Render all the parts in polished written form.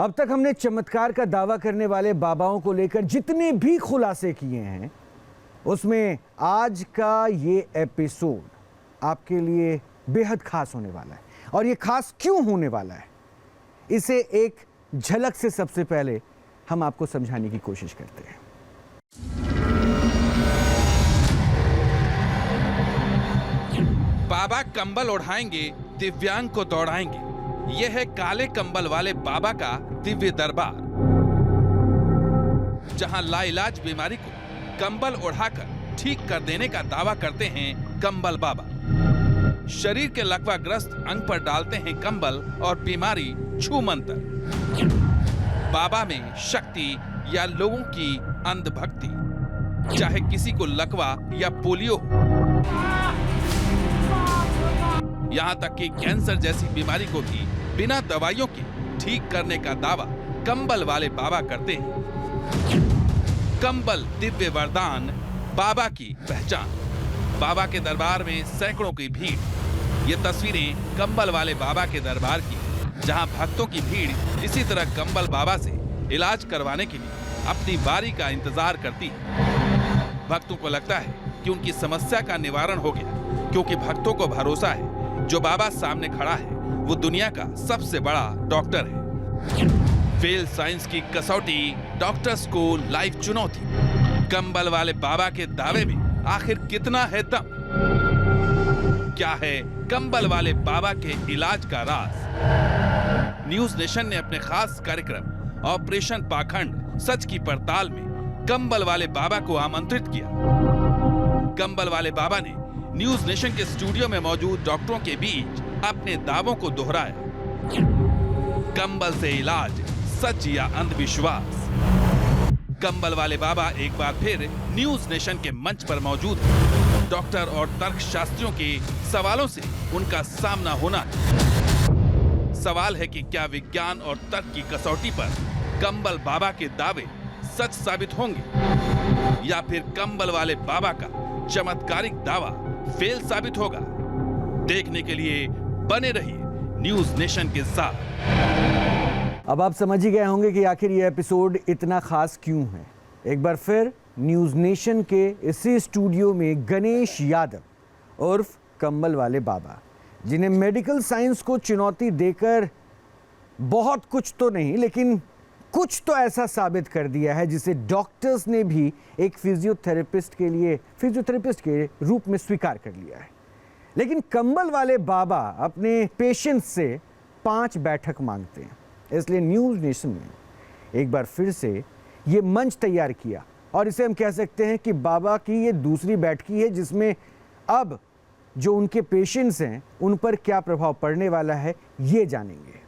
अब तक हमने चमत्कार का दावा करने वाले बाबाओं को लेकर जितने भी खुलासे किए हैं, उसमें आज का ये एपिसोड आपके लिए बेहद खास होने वाला है। और ये खास क्यों होने वाला है, इसे एक झलक से सबसे पहले हम आपको समझाने की कोशिश करते हैं। बाबा कंबल ओढ़ाएंगे, दिव्यांग को दौड़ाएंगे। यह है काले कंबल वाले बाबा का दिव्य दरबार, जहां लाइलाज बीमारी को कंबल ओढ़ाकर ठीक कर देने का दावा करते हैं कंबल बाबा। शरीर के लकवाग्रस्त अंग पर डालते हैं कंबल और बीमारी छू मंतर। बाबा में शक्ति या लोगों की अंधभक्ति, चाहे किसी को लकवा या पोलियो हो, यहाँ तक कि कैंसर जैसी बीमारी को भी बिना दवाइयों के ठीक करने का दावा कंबल वाले बाबा करते हैं। कंबल दिव्य वरदान, बाबा की पहचान। बाबा के दरबार में सैकड़ों की भीड़। ये तस्वीरें कंबल वाले बाबा के दरबार की, जहां भक्तों की भीड़ इसी तरह कंबल बाबा से इलाज करवाने के लिए अपनी बारी का इंतजार करती है। भक्तों को लगता है कि उनकी समस्या का निवारण हो गया, क्योंकि भक्तों को भरोसा है जो बाबा सामने खड़ा है वो दुनिया का सबसे बड़ा डॉक्टर है। फेल साइंस की कसौटी, डॉक्टर्स को लाइव चुनौती। कंबल वाले बाबा के दावे में आखिर कितना है दम? क्या है कंबल वाले बाबा के इलाज का राज? न्यूज नेशन ने अपने खास कार्यक्रम ऑपरेशन पाखंड सच की पड़ताल में कंबल वाले बाबा को आमंत्रित किया। कंबल वाले बाबा ने न्यूज नेशन के स्टूडियो में मौजूद डॉक्टरों के बीच अपने दावों को दोहराया। कंबल से इलाज, सच या अंधविश्वास? कंबल वाले बाबा एक बार फिर न्यूज नेशन के मंच पर मौजूद है। डॉक्टर और तर्कशास्त्रियों के सवालों से उनका सामना होना है। सवाल है कि क्या विज्ञान और तर्क की कसौटी पर कंबल बाबा के दावे सच साबित होंगे, या फिर कंबल वाले बाबा का चमत्कारिक दावा फेल साबित होगा? देखने के लिए बने रहिए न्यूज नेशन के साथ। अब आप समझ ही गए होंगे कि आखिर ये एपिसोड इतना खास क्यों है। एक बार फिर न्यूज नेशन के इसी स्टूडियो में गणेश यादव उर्फ कंबल वाले बाबा, जिन्हें मेडिकल साइंस को चुनौती देकर बहुत कुछ तो नहीं लेकिन कुछ तो ऐसा साबित कर दिया है जिसे डॉक्टर्स ने भी एक फिजियोथेरेपिस्ट के रूप में स्वीकार कर लिया है। लेकिन कंबल वाले बाबा अपने पेशेंट्स से 5 बैठक मांगते हैं। इसलिए न्यूज नेशन ने एक बार फिर से ये मंच तैयार किया और इसे हम कह सकते हैं कि बाबा की ये दूसरी बैठकी है, जिसमें अब जो उनके पेशेंट्स हैं उन पर क्या प्रभाव पड़ने वाला है ये जानेंगे।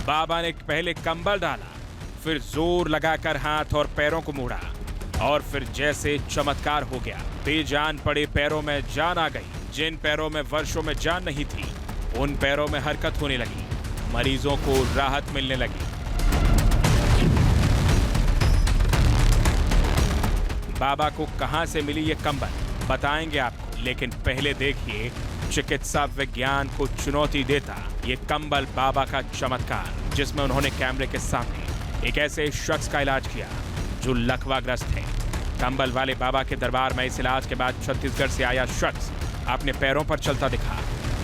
बाबा ने पहले कंबल डाला, फिर जोर लगाकर हाथ और पैरों को मोड़ा और फिर जैसे चमत्कार हो गया। बेजान पड़े पैरों में जान आ गई। जिन पैरों में वर्षों में जान नहीं थी, उन पैरों में हरकत होने लगी। मरीजों को राहत मिलने लगी। बाबा को कहां से मिली ये कंबल बताएंगे आपको, लेकिन पहले देखिए चिकित्सा विज्ञान को चुनौती देता ये कंबल बाबा का चमत्कार, जिसमें उन्होंने कैमरे के सामने एक ऐसे शख्स का इलाज किया जो लकवाग्रस्त है। कंबल वाले बाबा के दरबार में इस इलाज के बाद छत्तीसगढ़ से आया शख्स अपने पैरों पर चलता दिखा,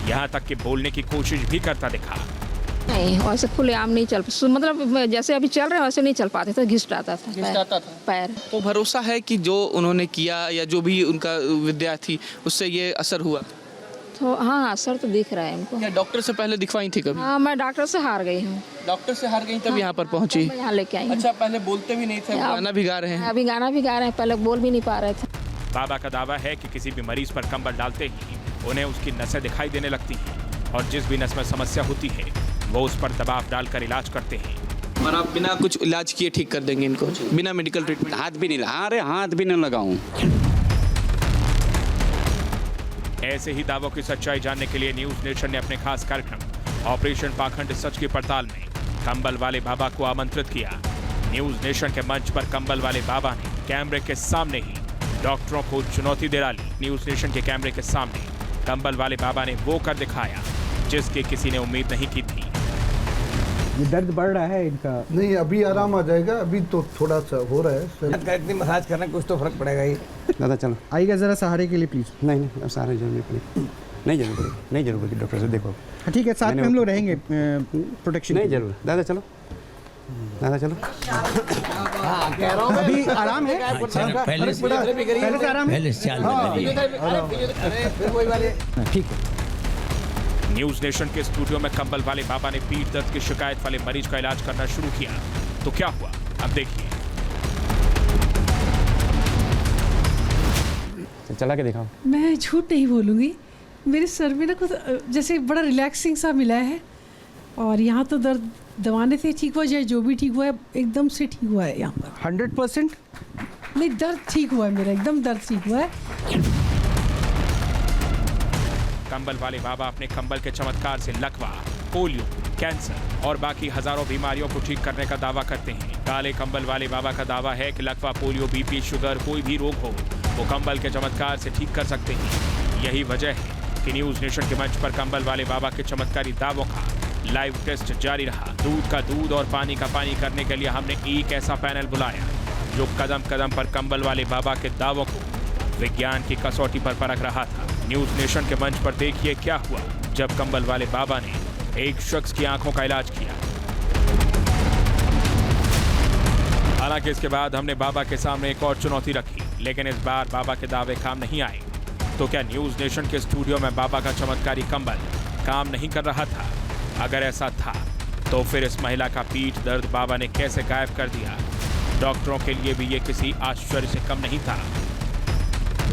यहाँ तक कि बोलने की कोशिश भी करता दिखा। नहीं, वैसे खुलेआम नहीं चल, मतलब जैसे अभी चल रहे हैं वैसे नहीं चल पाते थे, घिसटाता था पैर। तो भरोसा है कि जो उन्होंने किया या जो भी उनका विद्या थी उससे ये असर हुआ? तो हाँ, असर तो दिख रहा है इनको। क्या डॉक्टर से पहले दिखवाई थी कभी? हाँ, मैं डॉक्टर से हार गई हूँ। डॉक्टर से हार गई तब यहाँ पर पहुँची? यहाँ लेके आई। अच्छा, पहले बोलते भी नहीं थे, गाना भी गा रहे हैं? अभी गाना भी गा रहे हैं, पहले बोल भी नहीं पा रहे थे। बाबा का दावा है कि किसी भी मरीज पर कंबल डालते ही उन्हें उसकी नसें दिखाई देने लगती हैं और जिस भी नस में समस्या होती है वो उस पर दबाव डालकर इलाज करते हैं। और आप बिना कुछ इलाज किए ठीक कर देंगे इनको, बिना मेडिकल ट्रीटमेंट? हाथ भी नहीं, अरे हाथ भी नहीं लगाऊं। ऐसे ही दावों की सच्चाई जानने के लिए न्यूज नेशन ने अपने खास कार्यक्रम ऑपरेशन पाखंड सच की पड़ताल में कंबल वाले बाबा को आमंत्रित किया। न्यूज नेशन के मंच पर कंबल वाले बाबा ने कैमरे के सामने ही डॉक्टरों को चुनौती दे डाली। न्यूज नेशन के कैमरे के सामने कंबल वाले बाबा ने वो कर दिखाया जिसकी किसी ने उम्मीद नहीं की थी। ये दर्द बढ़ रहा है इनका? नहीं, अभी आराम आ जाएगा, अभी तो थोड़ा सा हो रहा है। इतनी मसाज करना कुछ तो फर्क पड़ेगा ही। दादा चलो। आइएगा जरा सहारे के लिए प्लीज। नहीं नहीं, अब सहारे जरूर नहीं पड़ेगी, नहीं जरूर पड़ेगी, नहीं जरूर पड़ेगी। डॉक्टर से देखो। ठीक है, साथ में हम लोग रहेंगे प्रोटेक्शन। नहीं जरूर, दादा चलो, दादा चलो। कह रहा हूँ अभी आराम है, पहले से आराम है। ठीक है। न्यूज नेशन के स्टूडियो में कंबल वाले बाबा ने पीठ दर्द की शिकायत वाले मरीज का इलाज करना शुरू किया। तो क्या हुआ, अब देखिए। चला के दिखाओ। मैं झूठ नहीं बोलूँगी, मेरे सर में ना कुछ जैसे बड़ा रिलैक्सिंग सा मिला है, और यहाँ तो दर्द दवाने से ठीक हुआ, चाहे जो भी ठीक हुआ है एकदम से ठीक हुआ है। यहाँ पर 100% नहीं, दर्द ठीक हुआ है मेरा, एकदम दर्द ठीक हुआ है। कंबल वाले बाबा अपने कंबल के चमत्कार से लकवा, पोलियो, कैंसर और बाकी हजारों बीमारियों को ठीक करने का दावा करते हैं। काले कंबल वाले बाबा का दावा है कि लकवा, पोलियो, बीपी, शुगर, कोई भी रोग हो वो कंबल के चमत्कार से ठीक कर सकते हैं। यही वजह है कि न्यूज नेशन के मंच पर कंबल वाले बाबा के चमत्कारी दावों का लाइव टेस्ट जारी रहा। दूध का दूध और पानी का पानी करने के लिए हमने एक ऐसा पैनल बुलाया जो कदम कदम पर कंबल वाले बाबा के दावों को विज्ञान की कसौटी पर परख रहा था। न्यूज नेशन के मंच पर देखिए क्या हुआ जब कंबल वाले बाबा ने एक शख्स की आंखों का इलाज किया। हालांकि इसके बाद हमने बाबा के सामने एक और चुनौती रखी, लेकिन इस बार बाबा के दावे काम नहीं आए। तो क्या न्यूज नेशन के स्टूडियो में बाबा का चमत्कारी कंबल काम नहीं कर रहा था? अगर ऐसा था तो फिर इस महिला का पीठ दर्द बाबा ने कैसे गायब कर दिया? डॉक्टरों के लिए भी ये किसी आश्चर्य से कम नहीं था।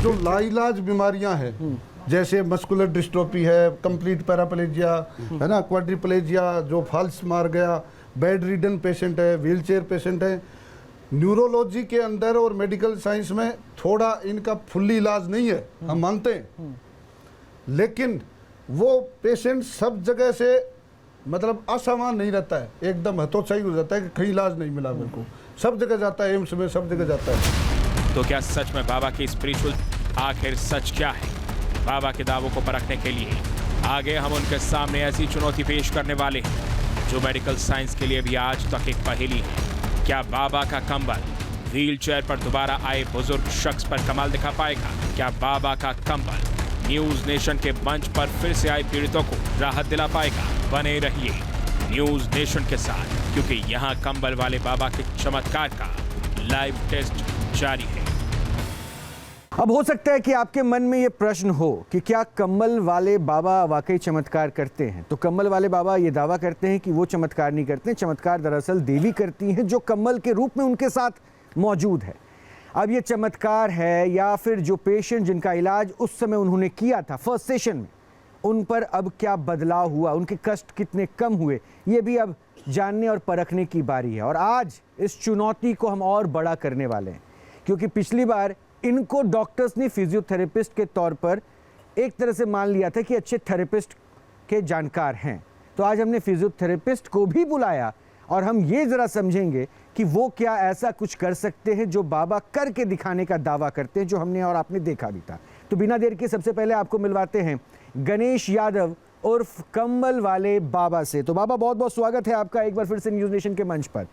जो लाइलाज बीमारियां हैं, जैसे मस्कुलर डिस्ट्रोफी है, कंप्लीट पैराप्लेजिया है ना, क्वाड्रिप्लेजिया, जो फॉल्स मार गया, बेड रिडन पेशेंट है, व्हीलचेयर पेशेंट है, न्यूरोलॉजी के अंदर और मेडिकल साइंस में थोड़ा इनका फुल्ली इलाज नहीं है, हम मानते हैं, लेकिन वो पेशेंट सब जगह से मतलब असामान नहीं रहता है, एकदम हतोत्साही हो जाता है कि कहीं इलाज नहीं मिला मेरे को, सब जगह जाता है, एम्स में सब जगह जाता है। तो क्या सच में बाबा की स्पिरिचुअल आखिर सच क्या है? बाबा के दावों को परखने के लिए आगे हम उनके सामने ऐसी चुनौती पेश करने वाले हैं जो मेडिकल साइंस के लिए भी आज तक एक पहेली है। क्या बाबा का कंबल व्हीलचेयर पर दोबारा आए बुजुर्ग शख्स पर कमाल दिखा पाएगा? क्या बाबा का कंबल न्यूज नेशन के मंच पर फिर से आए पीड़ितों को राहत दिला पाएगा? बने रहिए न्यूज नेशन के साथ, क्योंकि यहाँ कंबल वाले बाबा के चमत्कार का लाइव टेस्ट जारी है। अब हो सकता है कि आपके मन में ये प्रश्न हो कि क्या कंबल वाले बाबा वाकई चमत्कार करते हैं? तो कंबल वाले बाबा ये दावा करते हैं कि वो चमत्कार नहीं करते, चमत्कार दरअसल देवी करती हैं जो कंबल के रूप में उनके साथ मौजूद है। अब ये चमत्कार है या फिर जो पेशेंट जिनका इलाज उस समय उन्होंने किया था फर्स्ट सेशन में, उन पर अब क्या बदलाव हुआ, उनके कष्ट कितने कम हुए, ये भी अब जानने और परखने की बारी है। और आज इस चुनौती को हम और बड़ा करने वाले हैं, क्योंकि पिछली बार इनको डॉक्टर्स ने फिजियोथेरेपिस्ट के तौर पर एक तरह से मान लिया था कि अच्छे थेरेपिस्ट के जानकार हैं। तो आज हमने फिजियोथेरेपिस्ट को भी बुलाया और हम ये ज़रा समझेंगे कि वो क्या ऐसा कुछ कर सकते हैं जो बाबा करके दिखाने का दावा करते हैं, जो हमने और आपने देखा भी था। तो बिना देर के सबसे पहले आपको मिलवाते हैं गणेश यादव उर्फ कंबल वाले बाबा से। तो बाबा, बहुत बहुत स्वागत है आपका एक बार फिर से न्यूज़ नेशन के मंच पर।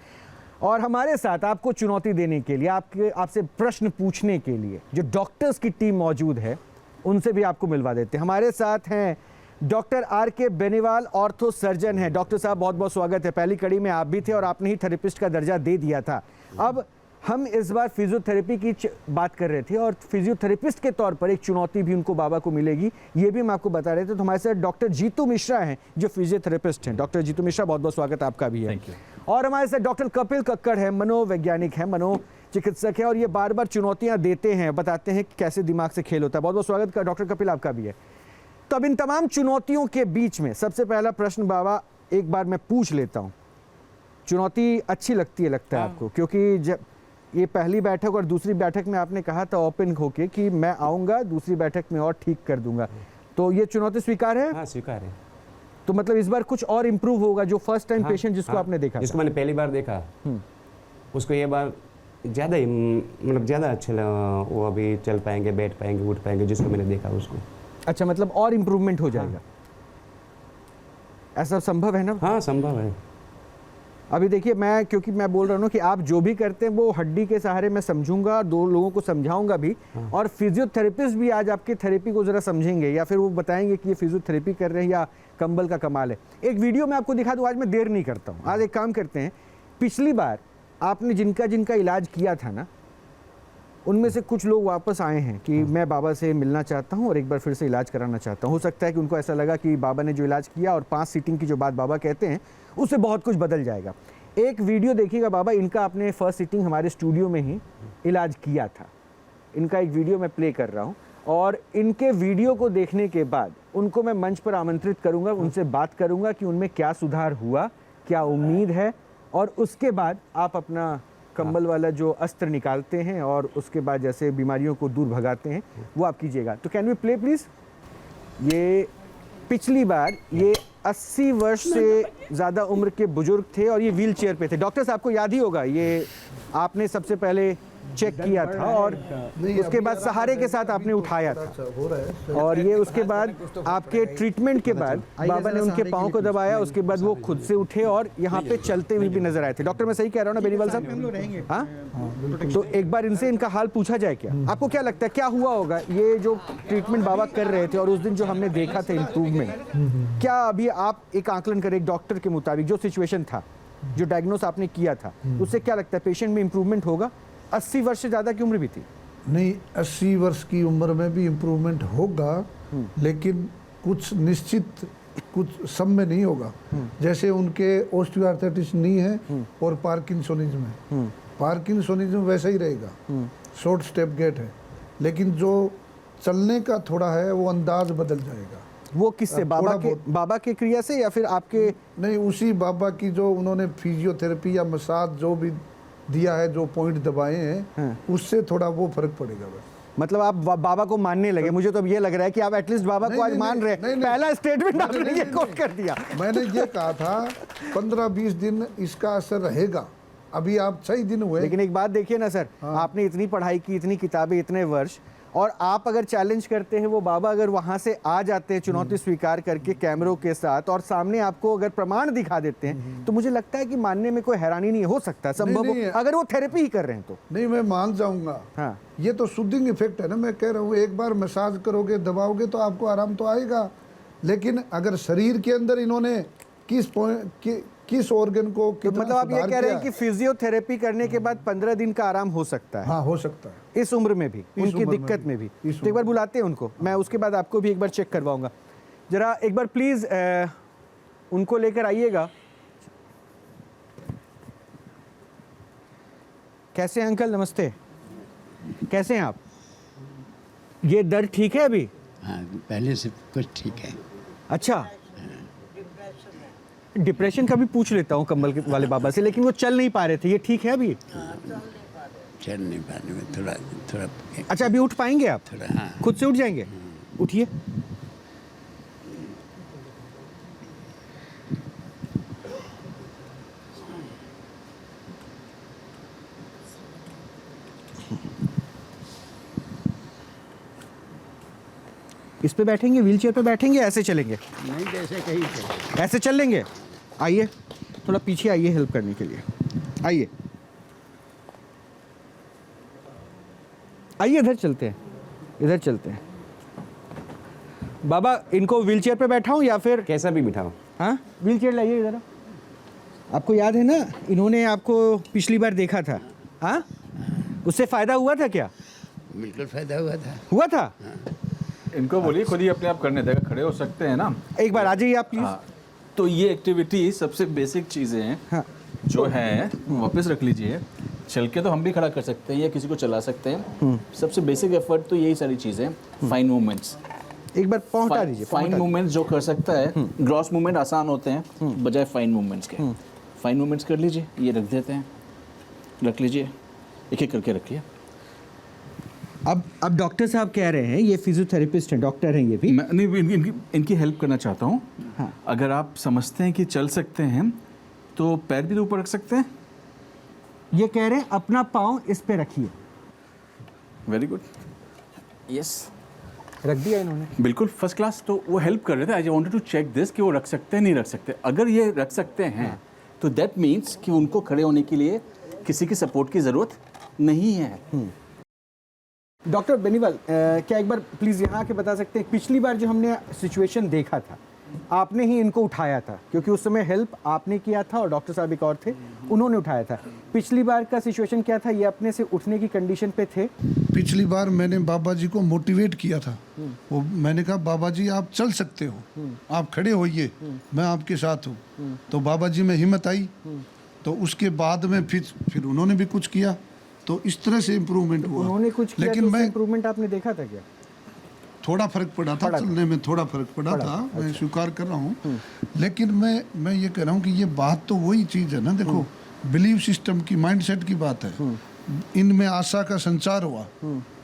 और हमारे साथ आपको चुनौती देने के लिए, आपसे प्रश्न पूछने के लिए जो डॉक्टर्स की टीम मौजूद है उनसे भी आपको मिलवा देते हैं। हमारे साथ हैं doctor R K. Beniwal, ortho surgeon हैं। डॉक्टर साहब, बहुत बहुत स्वागत है। पहली कड़ी में आप भी थे और आपने ही थेरेपिस्ट का दर्जा दे दिया था। अब हम इस बार फिजियोथेरेपी की बात कर रहे थे और फिजियोथेरेपिस्ट के तौर पर एक चुनौती भी उनको बाबा को मिलेगी, ये भी हम आपको बता रहे थे। तो हमारे साथ डॉक्टर जीतू मिश्रा हैं जो फिजियोथेरेपिस्ट हैं। डॉक्टर जीतू मिश्रा, बहुत बहुत स्वागत आपका भी है। Thank you. और हमारे साथ डॉक्टर कपिल कक्कड़ है, मनोवैज्ञानिक है, मनोचिकित्सक है, और ये बार बार चुनौतियां देते हैं, बताते हैं कि कैसे दिमाग से खेल होता है। बहुत बहुत स्वागत डॉक्टर कपिल आपका भी है। तो अब इन तमाम चुनौतियों के बीच में सबसे पहला प्रश्न बाबा एक बार मैं पूछ लेता हूँ। चुनौती अच्छी लगती है, लगता है आपको? क्योंकि जब ये पहली बैठक और दूसरी बैठक में आपने कहा था ओपन होके कि मैं आऊँगा, दूसरी बैठक में और ठीक कर दूंगा, तो ये चुनौती स्वीकार है? हाँ, स्वीकार है। तो मतलब इस बार कुछ और इम्प्रूव होगा जो फर्स्ट टाइम पेशेंट जिसको आपने देखा, जिसको मैंने पहली बार देखा, उसको ये बार ज़्यादा ही मतलब ज़्यादा अच्छा लगा, वो अभी चल पाएंगे, बैठ पाएंगे, उठ पाएंगे, जिसको मैंने देखा उसको। अच्छा, मतलब और इम्प्रूवमेंट हो जाएगा, ऐसा संभव है ना? हाँ संभव है। अभी देखिए, क्योंकि मैं बोल रहा हूँ कि आप जो भी करते हैं वो हड्डी के सहारे मैं समझूंगा, 2 लोगों को समझाऊंगा भी, और फिजियोथेरेपिस्ट भी आज आपके थेरेपी को ज़रा समझेंगे, या फिर वो बताएंगे कि ये फिजियोथेरेपी कर रहे हैं या कंबल का कमाल है। एक वीडियो मैं आपको दिखा दूँ, आज मैं देर नहीं करता हूँ। आज एक काम करते हैं, पिछली बार आपने जिनका इलाज किया था ना, उनमें से कुछ लोग वापस आए हैं कि मैं बाबा से मिलना चाहता हूं और एक बार फिर से इलाज कराना चाहता हूं। हो सकता है कि उनको ऐसा लगा कि बाबा ने जो इलाज किया और 5 सीटिंग की जो बात बाबा कहते हैं उससे बहुत कुछ बदल जाएगा। एक वीडियो देखिएगा बाबा, इनका आपने फर्स्ट सीटिंग हमारे स्टूडियो में ही इलाज किया था, इनका एक वीडियो मैं प्ले कर रहा हूँ, और इनके वीडियो को देखने के बाद उनको मैं मंच पर आमंत्रित करूँगा, उनसे बात करूँगा कि उनमें क्या सुधार हुआ, क्या उम्मीद है, और उसके बाद आप अपना कंबल वाला जो अस्त्र निकालते हैं और उसके बाद जैसे बीमारियों को दूर भगाते हैं वो आप कीजिएगा। तो कैन वी प्ले प्लीज़? ये पिछली बार ये 80 वर्ष से ज़्यादा उम्र के बुजुर्ग थे और ये व्हील चेयर पे थे। डॉक्टर साहब को याद ही होगा, ये आपने सबसे पहले चेक किया था और उसके बाद सहारे के साथ आपने उठाया था, और ये उसके बाद आपके ट्रीटमेंट के बाद बाबा ने उनके पाँव को दबाया, उसके बाद वो खुद से उठे और यहाँ पे चलते हुए भी नजर आए थे। डॉक्टर मैं सही कह रहा हूँ ना बेनीवाल साहब? हाँ, तो एक बार इनसे इनका हाल पूछा जाए क्या? आपको क्या लगता है क्या हुआ होगा? ये जो ट्रीटमेंट बाबा कर रहे थे और उस दिन जो हमने देखा था इम्प्रूवमेंट, क्या अभी आप एक आकलन करें एक डॉक्टर के मुताबिक जो सिचुएशन था, जो डायग्नोस आपने किया था, उससे क्या लगता है पेशेंट में इम्प्रूवमेंट होगा? 80 वर्ष से ज़्यादा की उम्र भी थी। नहीं, 80 वर्ष की उम्र में भी इम्प्रूवमेंट होगा, लेकिन कुछ निश्चित कुछ समय नहीं होगा। जैसे उनके ऑस्टियोआर्थराइटिस नहीं है और पार्किंसोनिज्म है, पार्किंसोनिज्म वैसा ही रहेगा, शॉर्ट स्टेप गेट है, लेकिन जो चलने का थोड़ा है वो अंदाज बदल जाएगा। वो किससे? बाबा के क्रिया से या फिर आपके? नहीं, उसी बाबा की जो उन्होंने फिजियोथेरेपी या मसाज जो भी दिया है, जो पॉइंट दबाए हैं, उससे थोड़ा वो फर्क पड़ेगा बस। मतलब आप बाबा को मानने लगे? मुझे तो अब ये लग रहा है कि आप एटलीस्ट बाबा को आज मान रहे हैं। पहला स्टेटमेंट आपने ये कोट कर दिया। मैंने ये कहा था 15-20 दिन इसका असर रहेगा, अभी आप 6 दिन हुए। लेकिन एक बात देखिए ना सर, आपने इतनी पढ़ाई की, इतनी किताबें, इतने वर्ष, और आप अगर चैलेंज करते हैं, वो बाबा अगर वहां से आ जाते हैं चुनौती स्वीकार करके कैमरों के साथ और सामने आपको अगर प्रमाण दिखा देते हैं, तो मुझे लगता है कि मानने में कोई हैरानी नहीं हो सकता, संभव हो अगर वो थेरेपी ही कर रहे हैं तो। नहीं, मैं मान जाऊंगा। हाँ, ये तो सूदिंग इफेक्ट है ना, मैं कह रहा हूँ एक बार मसाज करोगे, दबाओगे तो आपको आराम तो आएगा, लेकिन अगर शरीर के अंदर इन्होंने किस ऑर्गन को तो मतलब आप ये कह रहे हैं कि फिजियोथेरेपी करने के बाद 15 दिन का आराम हो सकता है? हाँ, हो सकता है, इस उम्र में भी, उनकी दिक्कत में भी। तो एक बार बुलाते हैं उनको, मैं उसके बाद आपको भी एक बार चेक करवाऊंगा। जरा एक बार प्लीज उनको लेकर आइएगा। कैसे हैं अंकल? नमस्ते, कैसे हैं आप? ये दर्द ठीक है अभी? हाँ, पहले से कुछ ठीक है। अच्छा, डिप्रेशन का भी पूछ लेता हूँ कंबल वाले बाबा से, लेकिन वो चल नहीं पा रहे थे, ये ठीक है अभी? चल नहीं पाने में थोड़ा। अच्छा, अभी उठ पाएंगे आप? थोड़ा, हाँ। खुद से उठ जाएंगे? उठिए। इस पे बैठेंगे, व्हीलचेयर पे बैठेंगे, ऐसे चलेंगे? नहीं, जैसे कहीं चले। ऐसे चल लेंगे? आइए थोड़ा पीछे आइए हेल्प करने के लिए, आइए आइए, इधर चलते हैं, इधर चलते हैं। बाबा, इनको व्हीलचेयर पे बैठाऊं या फिर कैसा भी बिठाओ? हाँ, व्हीलचेयर लाइए इधर। आपको याद है ना, इन्होंने आपको पिछली बार देखा था, हाँ? उससे फायदा हुआ था क्या? बिल्कुल फायदा हुआ था। हुआ था? इनको बोलिए खुद ही अपने आप करने देगा, खड़े हो सकते हैं ना। एक बार आ जाइए आप प्लीज। हाँ, तो ये एक्टिविटी सबसे बेसिक चीज़ें हैं। हाँ, जो है वापस रख लीजिए। चल के तो हम भी खड़ा कर सकते हैं या किसी को चला सकते हैं। सबसे बेसिक एफर्ट तो यही सारी चीज़ें, फाइन मूवमेंट्स। एक बार पहुंचा दीजिए। फाइन मूवमेंट्स जो कर सकता है, ग्रॉस मूवमेंट आसान होते हैं बजाय फाइन मूवमेंट्स के। फाइन मूवमेंट्स कर लीजिए, ये रख देते हैं, रख लीजिए, एक एक करके रखिए। अब डॉक्टर साहब कह रहे हैं, ये फिजियोथेरेपिस्ट हैं, डॉक्टर हैं ये भी। मैं नहीं, इनकी हेल्प करना चाहता हूँ। हाँ। अगर आप समझते हैं कि चल सकते हैं तो पैर भी ऊपर रख सकते हैं। ये कह रहे हैं अपना पाँव इस पे रखिए। वेरी गुड, यस, रख दिया इन्होंने। बिल्कुल फर्स्ट क्लास। तो वो हेल्प कर रहे थे। I wanted to check this कि वो रख सकते हैं नहीं रख सकते। अगर ये रख सकते हैं तो दैट मीन्स कि उनको खड़े होने के लिए किसी की सपोर्ट की ज़रूरत नहीं है। डॉक्टर बेनीवाल, क्या एक बार प्लीज़ यहाँ आके बता सकते हैं, पिछली बार जो हमने सिचुएशन देखा था आपने ही इनको उठाया था, क्योंकि उस समय हेल्प आपने किया था और डॉक्टर साहब एक और थे, उन्होंने उठाया था। पिछली बार का सिचुएशन क्या था? ये अपने से उठने की कंडीशन पे थे? पिछली बार मैंने बाबा जी को मोटिवेट किया था। वो मैंने कहा बाबा जी आप चल सकते हो, आप खड़े होइए, मैं आपके साथ हूँ। तो बाबा जी में हिम्मत आई। तो उसके बाद में फिर उन्होंने भी कुछ किया, तो इस तरह से इम्प्रूवमेंट हुआ। उन्होंने कुछ किया, लेकिन तो मैं इम्प्रूवमेंट आपने देखा था क्या? थोड़ा फर्क पड़ा था, चलने में थोड़ा फर्क पड़ा था, मैं स्वीकार कर रहा हूँ। लेकिन मैं ये कह रहा हूँ कि ये बात तो वही चीज़ है ना, देखो बिलीव सिस्टम की, माइंडसेट की बात है। इनमें आशा का संचार हुआ।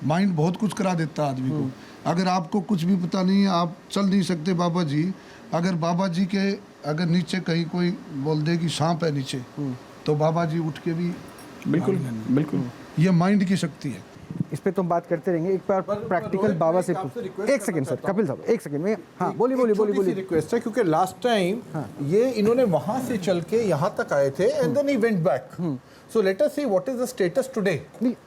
माइंड बहुत कुछ करा देता है आदमी को। अगर आपको कुछ भी पता नहीं है, आप चल नहीं सकते बाबा जी, अगर बाबा जी के अगर नीचे कहीं कोई बोल दे कि सांप है नीचे, तो बाबा जी उठ के भी बिल्कुल बिल्कुल, ये माइंड की शक्ति है। इस पे तो हम बात करते रहेंगे। एक बार प्रैक्टिकल बाबा से एक सेकंड सर, कपिल साहब एक सेकंड में, हाँ बोलिए। रिक्वेस्ट है, क्योंकि लास्ट टाइम ये इन्होंने वहां से चल के यहाँ तक आए थे and then he went back. So let us see what is the status today.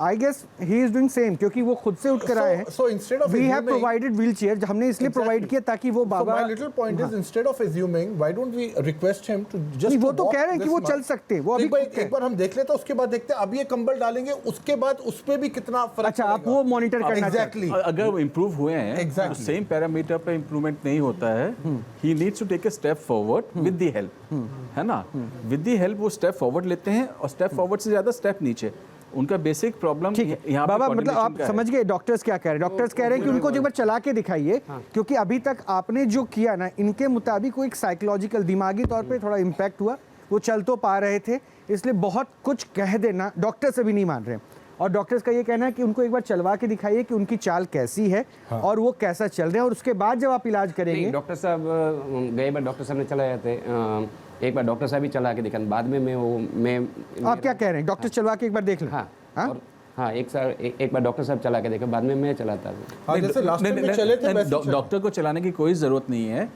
I guess he is doing same, क्योंकि वो खुद से उठ कर आए हैं। So instead of we have provided wheelchair, हमने इसलिए प्रोवाइड किया ताकि वो बाबा। So my little point is instead of assuming, why don't we request him to just? वो तो कह रहे हैं कि वो चल सकते हैं। वो अभी एक बार हम देख लेते हैं, उसके बाद देखते हैं। अब ये कंबल डालेंगे, उसके बाद उस पे भी कितना फर्क। अच्छा, आप वो मॉनिटर करना चाहते हैं। अगर इम्प्रूव हुए हैं तो सेम पैरामीटर पे इम्प्रूवमेंट नहीं होता है। He needs to take a step forward with the help, है ना। विद द हेल्प वो स्टेप फॉरवर्ड लेते हैं, और स्टेप फॉरवर्ड से ज्यादा स्टेप नीचे। उनका बेसिक प्रॉब्लम यहाँ बाबा, मतलब आप समझ गए डॉक्टर्स क्या कह रहे हैं? डॉक्टर्स कह रहे हैं कि उनको एक बार चला के दिखाइए, क्योंकि अभी तक आपने जो किया ना, इनके मुताबिक वो एक साइकोलॉजिकल, दिमागी तौर पे थोड़ा इम्पैक्ट हुआ। वो चल तो पा रहे थे, इसलिए बहुत कुछ कह देना डॉक्टर्स अभी नहीं मान रहे। और डॉक्टर्स का ये कहना है कि उनको एक बार चलवा के दिखाइए कि उनकी चाल कैसी है और वो कैसा चल रहे हैं, और उसके बाद जब आप इलाज करेंगे। डॉक्टर साहब गए बार डॉक्टर साहब ने चलाए थे, एक बार डॉक्टर साहब ही चला के दिखा, बाद में मैं आप क्या कह रहे हैं? डॉक्टर चलवा के एक बार देख लें। हाँ, एक बार डॉक्टर साहब चला के देखा, बाद में मैं चलाता हूँ। डॉक्टर को चलाने की कोई ज़रूरत नहीं है।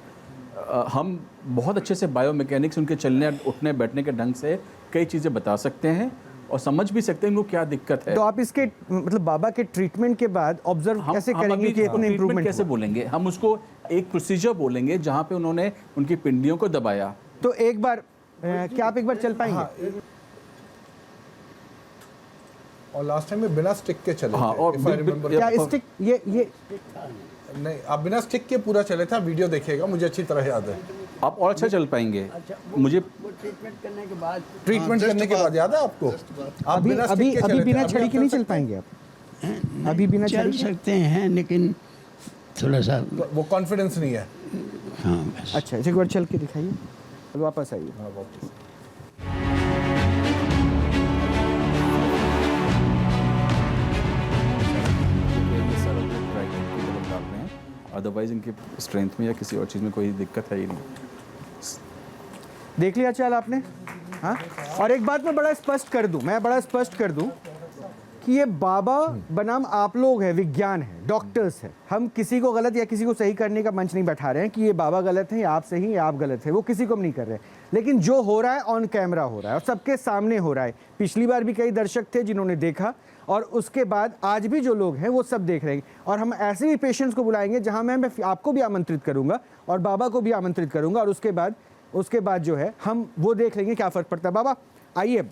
हम बहुत अच्छे से बायोमैकेनिक्स, उनके चलने उठने बैठने के ढंग से कई चीज़ें बता सकते हैं और समझ भी सकते हैं उनको क्या दिक्कत है। तो आप इसके मतलब बाबा के ट्रीटमेंट के बाद ऑब्जर्व कैसे करेंगे कि इतने इंप्रूवमेंट कैसे बोलेंगे? हम उसको एक प्रोसीजर बोलेंगे जहाँ पे उन्होंने उनकी पिंडियों को दबाया। तो एक बार क्या आप एक बार चल पाएंगे? और लास्ट टाइम में बिना स्टिक के चले। हाँ, और क्या स्टिक ये नहीं, आप बिना स्टिक के पूरा चले थे। वीडियो देखिएगा, मुझे अच्छी तरह याद है। आप और अच्छा चल पाएंगे। मुझे ट्रीटमेंट करने के बाद याद है आपको? आप अभी बिना छड़ी के नहीं चल पाएंगे आप? अभी बिना चल सकते हैं, लेकिन थोड़ा सा वो कॉन्फिडेंस नहीं है। हाँ बस। अच्छा, एक बार चल के दिखाइए, वापस आइए। अदरवाइज इनके स्ट्रेंथ में या किसी और चीज़ में कोई दिक्कत है ही नहीं। देख लिया चाल आपने? हाँ, और एक बात मैं बड़ा स्पष्ट कर दूं कि ये बाबा बनाम आप लोग हैं, विज्ञान है, डॉक्टर्स है। हम किसी को गलत या किसी को सही करने का मंच नहीं बैठा रहे हैं कि ये बाबा गलत है या आप सही या आप गलत है, वो किसी को हम नहीं कर रहे। लेकिन जो हो रहा है ऑन कैमरा हो रहा है और सबके सामने हो रहा है। पिछली बार भी कई दर्शक थे जिन्होंने देखा, और उसके बाद आज भी जो लोग हैं वो सब देख रहे हैं। और हम ऐसे भी पेशेंट्स को बुलाएंगे जहां मैं आपको भी आमंत्रित करूंगा और बाबा को भी आमंत्रित करूंगा, और उसके बाद जो है हम वो देख लेंगे क्या फ़र्क पड़ता है। बाबा आइए,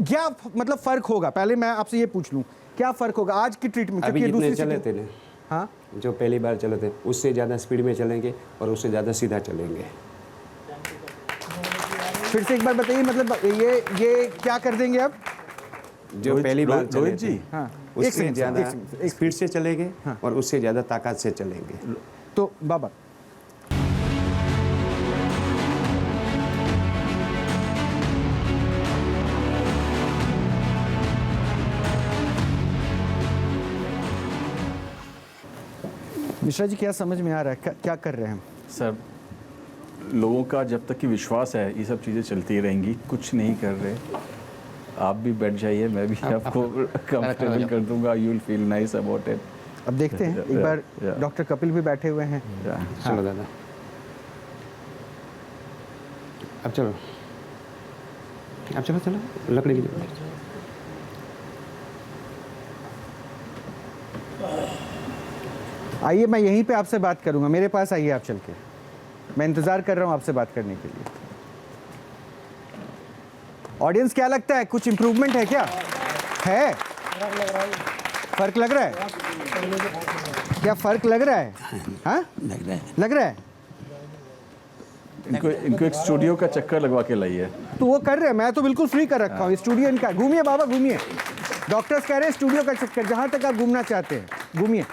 क्या मतलब फ़र्क होगा? पहले मैं आपसे ये पूछ लूँ, क्या फ़र्क होगा आज की ट्रीटमेंट? अभी जितने चले थे ना, हाँ, जो पहली बार चले थे उससे ज़्यादा स्पीड में चलेंगे और उससे ज़्यादा सीधा चलेंगे। फिर से एक बार बताइए, मतलब ये क्या कर देंगे अब? जो पहली बार चले थे, हाँ, उससे ज़्यादा स्पीड से चलेंगे और उससे ज़्यादा ताकत से चलेंगे। तो बाबा मिश्रा जी, क्या समझ में आ रहा है? क्या कर रहे हैं हम? सर, लोगों का जब तक कि विश्वास है ये सब चीज़ें चलती रहेंगी, कुछ नहीं कर रहे। आप भी बैठ जाइए, मैं भी आपको कंफर्टेबल कर दूंगा, you will feel nice about it. अब देखते हैं एक बार डॉक्टर कपिल भी बैठे हुए हैं। चलो दादा, अब चलो, अब चलो चलो, लकड़ी की आइए, मैं यहीं पे आपसे बात करूंगा, मेरे पास आइए आप चल के, मैं इंतजार कर रहा हूं आपसे बात करने के लिए। ऑडियंस क्या लगता है, कुछ इम्प्रूवमेंट है क्या? है? फर्क लग रहा है? क्या फर्क लग रहा है? हाँ, लग रहा है। इनको एक स्टूडियो का चक्कर लगवा के लाइए। तो वो कर रहे हैं, मैं तो बिल्कुल फ्री कर रखा हूँ, स्टूडियो इनका। घूमिए बाबा, घूमिए। डॉक्टर्स कह रहे हैं स्टूडियो का चक्कर, जहां तक आप घूमना चाहते हैं घूमिए।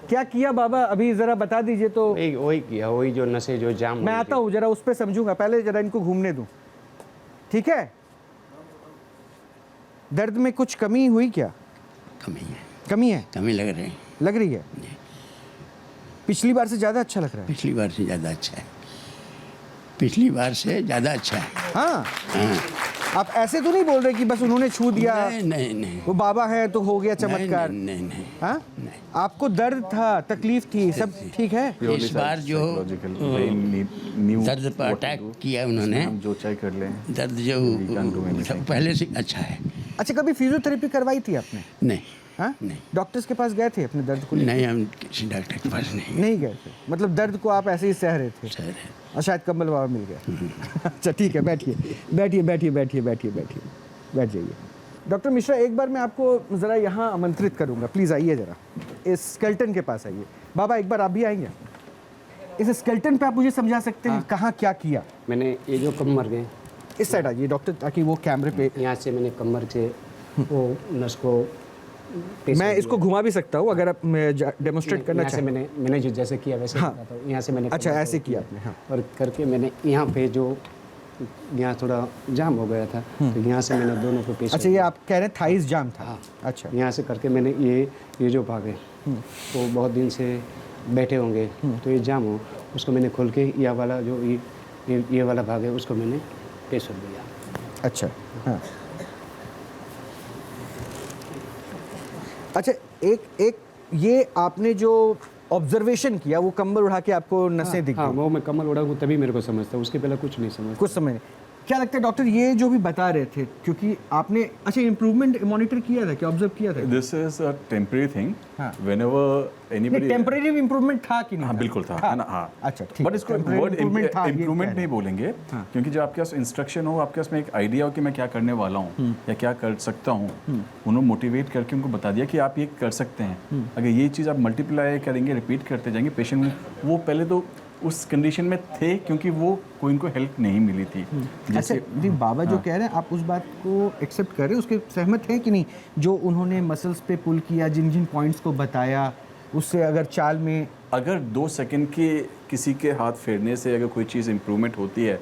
क्या किया बाबा, अभी जरा बता दीजिए। तो वही किया, वही जो नसें जो जाम। मैं आता हूँ, जरा उस पर समझूंगा, पहले जरा इनको घूमने दूं, ठीक है? दर्द में कुछ कमी हुई क्या? कमी है, कमी लग रही है। पिछली बार से ज्यादा अच्छा लग रहा है? पिछली बार से ज़्यादा अच्छा है, पिछली बार से ज़्यादा अच्छा है। हाँ, हाँ। आप ऐसे तो नहीं बोल रहे कि बस उन्होंने छू दिया, नहीं, वो बाबा है तो हो गया चमत्कार? नहीं। हाँ, आपको दर्द था, तकलीफ थी, सब ठीक है? इस बार जो दर्द पर अटैक किया उन्होंने, जो चाहे कर लें, दर्द जो पहले से अच्छा है। अच्छा, कभी फिजियोथेरेपी करवाई थी आपने? नहीं। हाँ, नहीं। डॉक्टर्स के पास गए थे अपने दर्द को? नहीं, हम किसी डॉक्टर के पास नहीं गए थे। मतलब दर्द को आप ऐसे ही सह रहे थे? और शायद कम्बल बाबा मिल गया। अच्छा ठीक है, बैठ जाइए। डॉक्टर मिश्रा, एक बार मैं आपको ज़रा यहाँ आमंत्रित करूँगा, प्लीज़ आइए ज़रा, इस स्केल्टन के पास आइए। बाबा एक बार आप भी आएंगे? इस स्केल्टन पे आप मुझे समझा सकते हैं कहाँ क्या किया? मैंने ये जो कमर गए, इस साइड आइए डॉक्टर, ताकि वो कैमरे पे, यहाँ से मैंने कमर से वो नस को, मैं इसको घुमा भी सकता हूँ अगर आप डेमोस्ट्रेट करना चाहें। मैंने जो जैसे किया वैसे बताता हूँ। यहाँ से मैंने, अच्छा ऐसे किया आपने? हाँ। और करके मैंने यहाँ पे जो, यहाँ थोड़ा जाम हो गया था, तो यहाँ से मैंने दोनों को पेश। अच्छा, ये आप कह रहे हैं थाइस जाम था? हाँ। अच्छा, यहाँ से करके मैंने ये जो भाग है वो बहुत दिन से बैठे होंगे, तो ये जाम हो, उसको मैंने खोल के यह वाला जो ये वाला भाग है उसको मैंने पेश कर दिया। अच्छा, हाँ। अच्छा, एक ये आपने जो ऑब्जर्वेशन किया, वो कंबल उड़ा के आपको नसें दिख गई? हाँ, वो मैं कंबल उड़ा हूँ तभी मेरे को समझता, उसके पहले कुछ नहीं समझता। कुछ समय क्या लगता है डॉक्टर, ये जो भी बता रहे थे, क्योंकि आपने अच्छा इम्प्रूवमेंट मॉनिटर किया था क्या, ऑब्जर्व किया था? This is a temporary thing, हाँ। व्हेनेवर एनीबॉडी, टेम्परेरी इम्प्रूवमेंट था कि नहीं? हाँ बिल्कुल था, है ना? हाँ, अच्छा ठीक। बट इसको वर्ड इम्प्रूवमेंट नहीं बोलेंगे, क्योंकि जो आपके पास इंस्ट्रक्शन हो, आपके पास में एक आइडिया हो कि मैं क्या करने वाला हूँ या क्या कर सकता हूँ, उन्होंने मोटिवेट करके उनको बता दिया कि आप ये कर सकते हैं। अगर ये चीज़ आप मल्टीप्लाई करेंगे, रिपीट करते जाएंगे, पेशेंट वो पहले तो उस कंडीशन में थे क्योंकि वो कोई इनको हेल्प नहीं मिली थी। जैसे बाबा जो कह रहे हैं, आप उस बात को एक्सेप्ट कर रहे हैं, उसके सहमत हैं कि नहीं? जो उन्होंने मसल्स पे पुल किया, जिन जिन पॉइंट्स को बताया, उससे अगर चाल में अगर 2 सेकंड के किसी के हाथ फेरने से अगर कोई चीज़ इंप्रूवमेंट होती है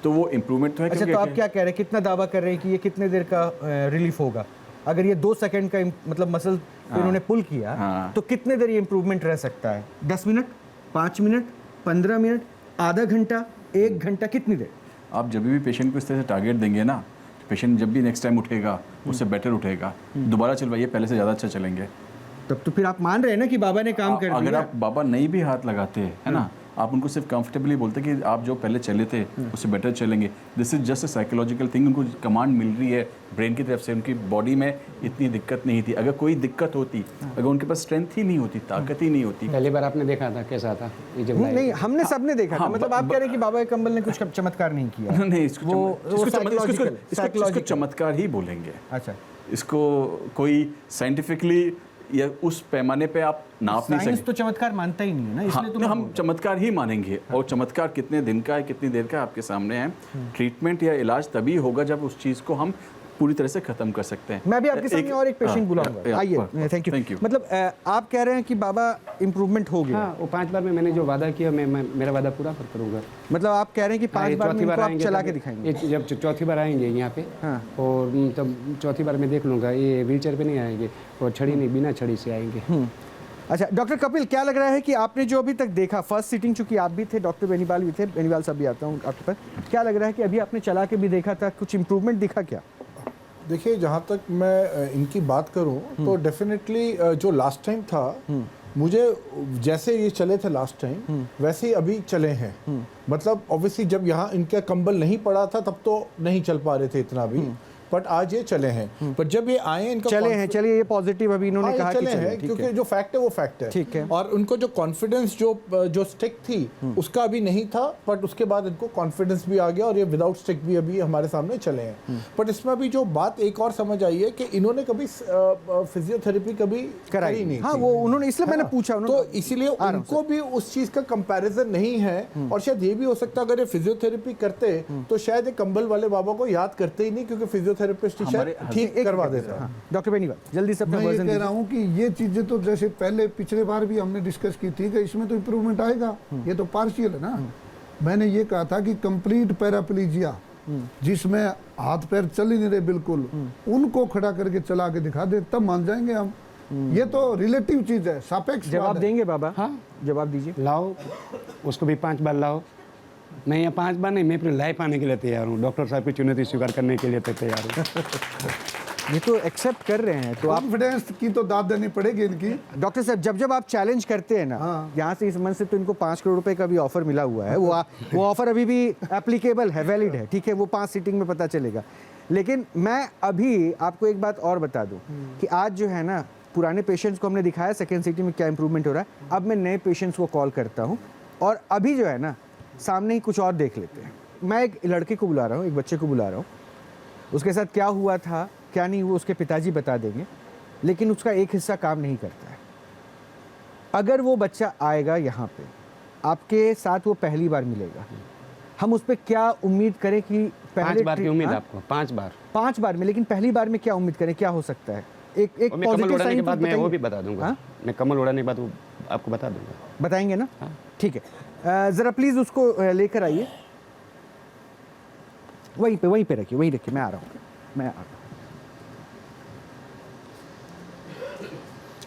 तो वो इंप्रूवमेंट तो है। अच्छा, तो आप क्या कह रहे हैं, कितना दावा कर रहे हैं कि ये कितने देर का रिलीफ होगा? अगर ये 2 सेकंड का मतलब मसल इन्होंने पुल किया, तो कितने देर ये इंप्रूवमेंट रह सकता है? 10 मिनट, 5 मिनट, 15 मिनट, आधा घंटा, 1 घंटा, कितनी देर? आप जब भी पेशेंट को इस तरह से टारगेट देंगे ना, पेशेंट जब भी नेक्स्ट टाइम उठेगा उससे बेटर उठेगा, दोबारा चलवाइए, पहले से ज़्यादा अच्छा चलेंगे। तब तो फिर आप मान रहे हैं ना कि बाबा ने काम कर दिया? अगर आप बाबा नहीं भी हाथ लगाते है ना, आप उनको सिर्फ कंफर्टेबली बोलते कि आप जो पहले चले थे उससे बेटर चलेंगे, this is just a psychological thing. उनको कमांड मिल रही है ब्रेन की तरफ से, उनकी बॉडी में इतनी दिक्कत नहीं थी। अगर कोई दिक्कत होती, अगर उनके पास स्ट्रेंथ ही नहीं होती, ताकत ही नहीं होती। पहली बार आपने देखा था कैसा था ये जब नहीं, हमने सबने देखा था। मतलब आप कह रहे हैं कि बाबा के कंबल ने कुछ चमत्कार नहीं किया? नहीं, इसको चमत्कार ही बोलेंगे। अच्छा, इसको कोई साइंटिफिकली या उस पैमाने पे आप नाप नहीं सकते। तो चमत्कार मानता ही नहीं है ना, इसलिए तो हम चमत्कार ही मानेंगे। और चमत्कार कितने दिन का है, कितनी देर का आपके सामने है। ट्रीटमेंट या इलाज तभी होगा जब उस चीज़ को हम पूरी तरह से खत्म कर सकते हैं। मैं भी आपके सामने और एक पेशेंट बुलाऊंगा, आइए। Thank you. मतलब आप कह रहे हैं कि बाबा इम्प्रूवमेंट हो गया? हाँ, वो 5 बार में मैंने जो वादा किया, मैं मेरा वादा पूरा करूँगा। मतलब आप कह रहे हैं कि 5 बार में आप चला के दिखाएंगे? जब चौथी बार आएंगे यहाँ पे, और तब चौथी बार में देख लूँगा, ये व्हील चेयर पे नहीं आएंगे और छड़ी नहीं, बिना छड़ी से आएंगे। अच्छा डॉक्टर कपिल, क्या लग रहा है कि आपने जो अभी तक देखा, फर्स्ट सिटिंग चूंकि आप भी थे, डॉक्टर बेनीवाल भी थे, बेनीवाल साहब भी आता हूँ आपके पास, क्या लग रहा है कि अभी आपने चला के भी देखा था, कुछ इम्प्रूवमेंट दिखा क्या? देखिए, जहाँ तक मैं इनकी बात करूँ तो डेफिनेटली जो लास्ट टाइम था, मुझे जैसे ये चले थे लास्ट टाइम वैसे ही अभी चले हैं। मतलब ऑब्वियसली जब यहाँ इनका कंबल नहीं पड़ा था तब तो नहीं चल पा रहे थे इतना भी, बट आज ये चले हैं। पर जब ये आए इनका चलिए ये पॉजिटिव अभी इन्होंने कहा चले हैं, क्योंकि जो फैक्ट है वो फैक्ट है। ठीक है। और उनको जो कॉन्फिडेंस जो स्टिक थी उसका अभी नहीं था, बट उसके बाद इनको कॉन्फिडेंस भी आ गया और ये विदाउट स्टिक भी अभी हमारे सामने चले हैं। बट इसमें अभी जो बात एक और समझ आई है कि इन्होंने कभी फिजियोथेरेपी कभी कराई नहीं। हाँ, वो उन्होंने, इसलिए मैंने पूछा, तो इसीलिए उनको भी उस चीज का कंपैरिजन नहीं है। और शायद ये भी हो सकता है अगर ये फिजियोथेरेपी करते तो शायद ये कंबल वाले बाबा को याद करते ही नहीं, क्योंकि फिजियोथेरेपिस्ट ठीक करवा देता। डॉक्टर बेनीवाल जल्दी से अपना मैं ये वर्जन कह रहा हूँ कि ये चीजें तो जैसे पहले पिछले बार भी हमने डिस्कस की थी कि इसमें तो इम्प्रूवमेंट आएगा, ये तो पार्शियल है ना। मैंने ये कहा था कि कंप्लीट पैराप्लीजिया, जिसमें हाथ पैर चल ही नहीं रहे बिल्कुल, उनको खड़ा करके चला के दिखा दे, तब मान जाएंगे हम। ये तो रिलेटिव चीज है, सापेक्ष। जवाब देंगे बाबा? हाँ, जवाब दीजिए। लाओ उसको भी 5 बार लाओ। नहीं, 5 बार नहीं, मैं अपनी लाइफ आने के लिए तैयार हूँ, डॉक्टर साहब की चुनौती स्वीकार करने के लिए तैयार हूँ। ये तो एक्सेप्ट कर रहे हैं, तो कॉन्फिडेंस की तो दाद देनी पड़ेगी इनकी। डॉक्टर साहब जब आप चैलेंज करते हैं ना, यहाँ से इस मंच से तो इनको 5 करोड़ रुपए का भी ऑफर मिला हुआ है, वो ऑफर अभी भी एप्लीकेबल है, वैलिड है, ठीक है, वो 5 सीटिंग में पता चलेगा। लेकिन मैं अभी आपको एक बात और बता दूं कि आज जो है ना, पुराने पेशेंट्स को हमने दिखाया सेकेंड सीटिंग में क्या इंप्रूवमेंट हो रहा है, अब मैं नए पेशेंट्स को कॉल करता हूँ और अभी जो है ना सामने ही कुछ और देख लेते हैं। मैं एक लड़के को बुला रहा हूँ, एक बच्चे को बुला रहा हूँ, उसके साथ क्या हुआ था क्या नहीं वो उसके पिताजी बता देंगे, लेकिन उसका एक हिस्सा काम नहीं करता है। अगर वो बच्चा आएगा यहाँ पे, आपके साथ वो पहली बार मिलेगा, हम उस पर क्या उम्मीद करें कि पहले 5 बार की उम्मीद आपको? 5 बार में, लेकिन पहली बार में क्या उम्मीद करें, क्या हो सकता है? एक पॉजिटिव साइन के बाद मैं वो भी बता दूंगा। मैं कमल उड़ाने के बाद वो आपको बता दूंगा। बताएंगे ना? ठीक है, जरा प्लीज उसको लेकर आइए, वहीं पे रखिए, वहीं रखिए, मैं आ रहा हूँ।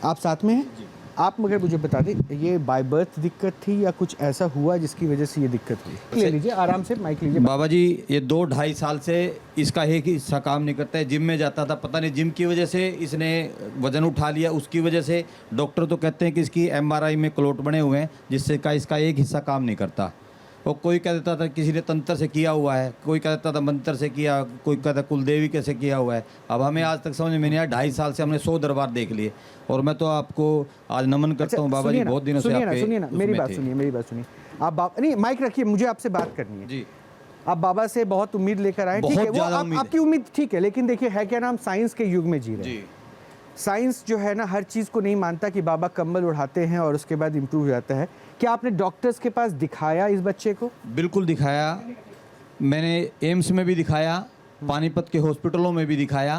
आप साथ में हैं? आप मगर मुझे बता दें, ये बाय बर्थ दिक्कत थी या कुछ ऐसा हुआ जिसकी वजह से ये दिक्कत हुई? ले लीजिए, आराम से माइक लीजिए। बाबा जी, ये 2-2.5 साल से इसका एक हिस्सा काम नहीं करता है। जिम में जाता था, पता नहीं जिम की वजह से इसने वजन उठा लिया, उसकी वजह से डॉक्टर तो कहते हैं कि इसकी MRI में क्लोट बने हुए हैं, जिससे का इसका एक हिस्सा काम नहीं करता। और कोई कह देता था किसी ने तंत्र से किया हुआ है, कोई कह देता था मंत्र से किया, कोई कहता कुलदेवी कैसे किया हुआ है। अब हमें आज तक समझ में नहीं आया। 2.5 साल से हमने 100 दरबार देख लिए, और मैं तो आपको आज नमन करता हूँ बाबा जी, बहुत दिनों से आपके सुनिए ना, मेरी बात सुनिए। आप नहीं, माइक रखिए, मुझे आपसे बात करनी है जी। आप बाबा से बहुत उम्मीद लेकर आए, ठीक है, वो आपकी उम्मीद ठीक है, लेकिन देखिए है क्या नाम, साइंस के युग में जी रहे हैं। साइंस जो है ना हर चीज़ को नहीं मानता कि बाबा कंबल उड़ाते हैं और उसके बाद इम्प्रूव हो जाता है। क्या आपने डॉक्टर्स के पास दिखाया इस बच्चे को? बिल्कुल दिखाया, मैंने एम्स में भी दिखाया, पानीपत के हॉस्पिटलों में भी दिखाया।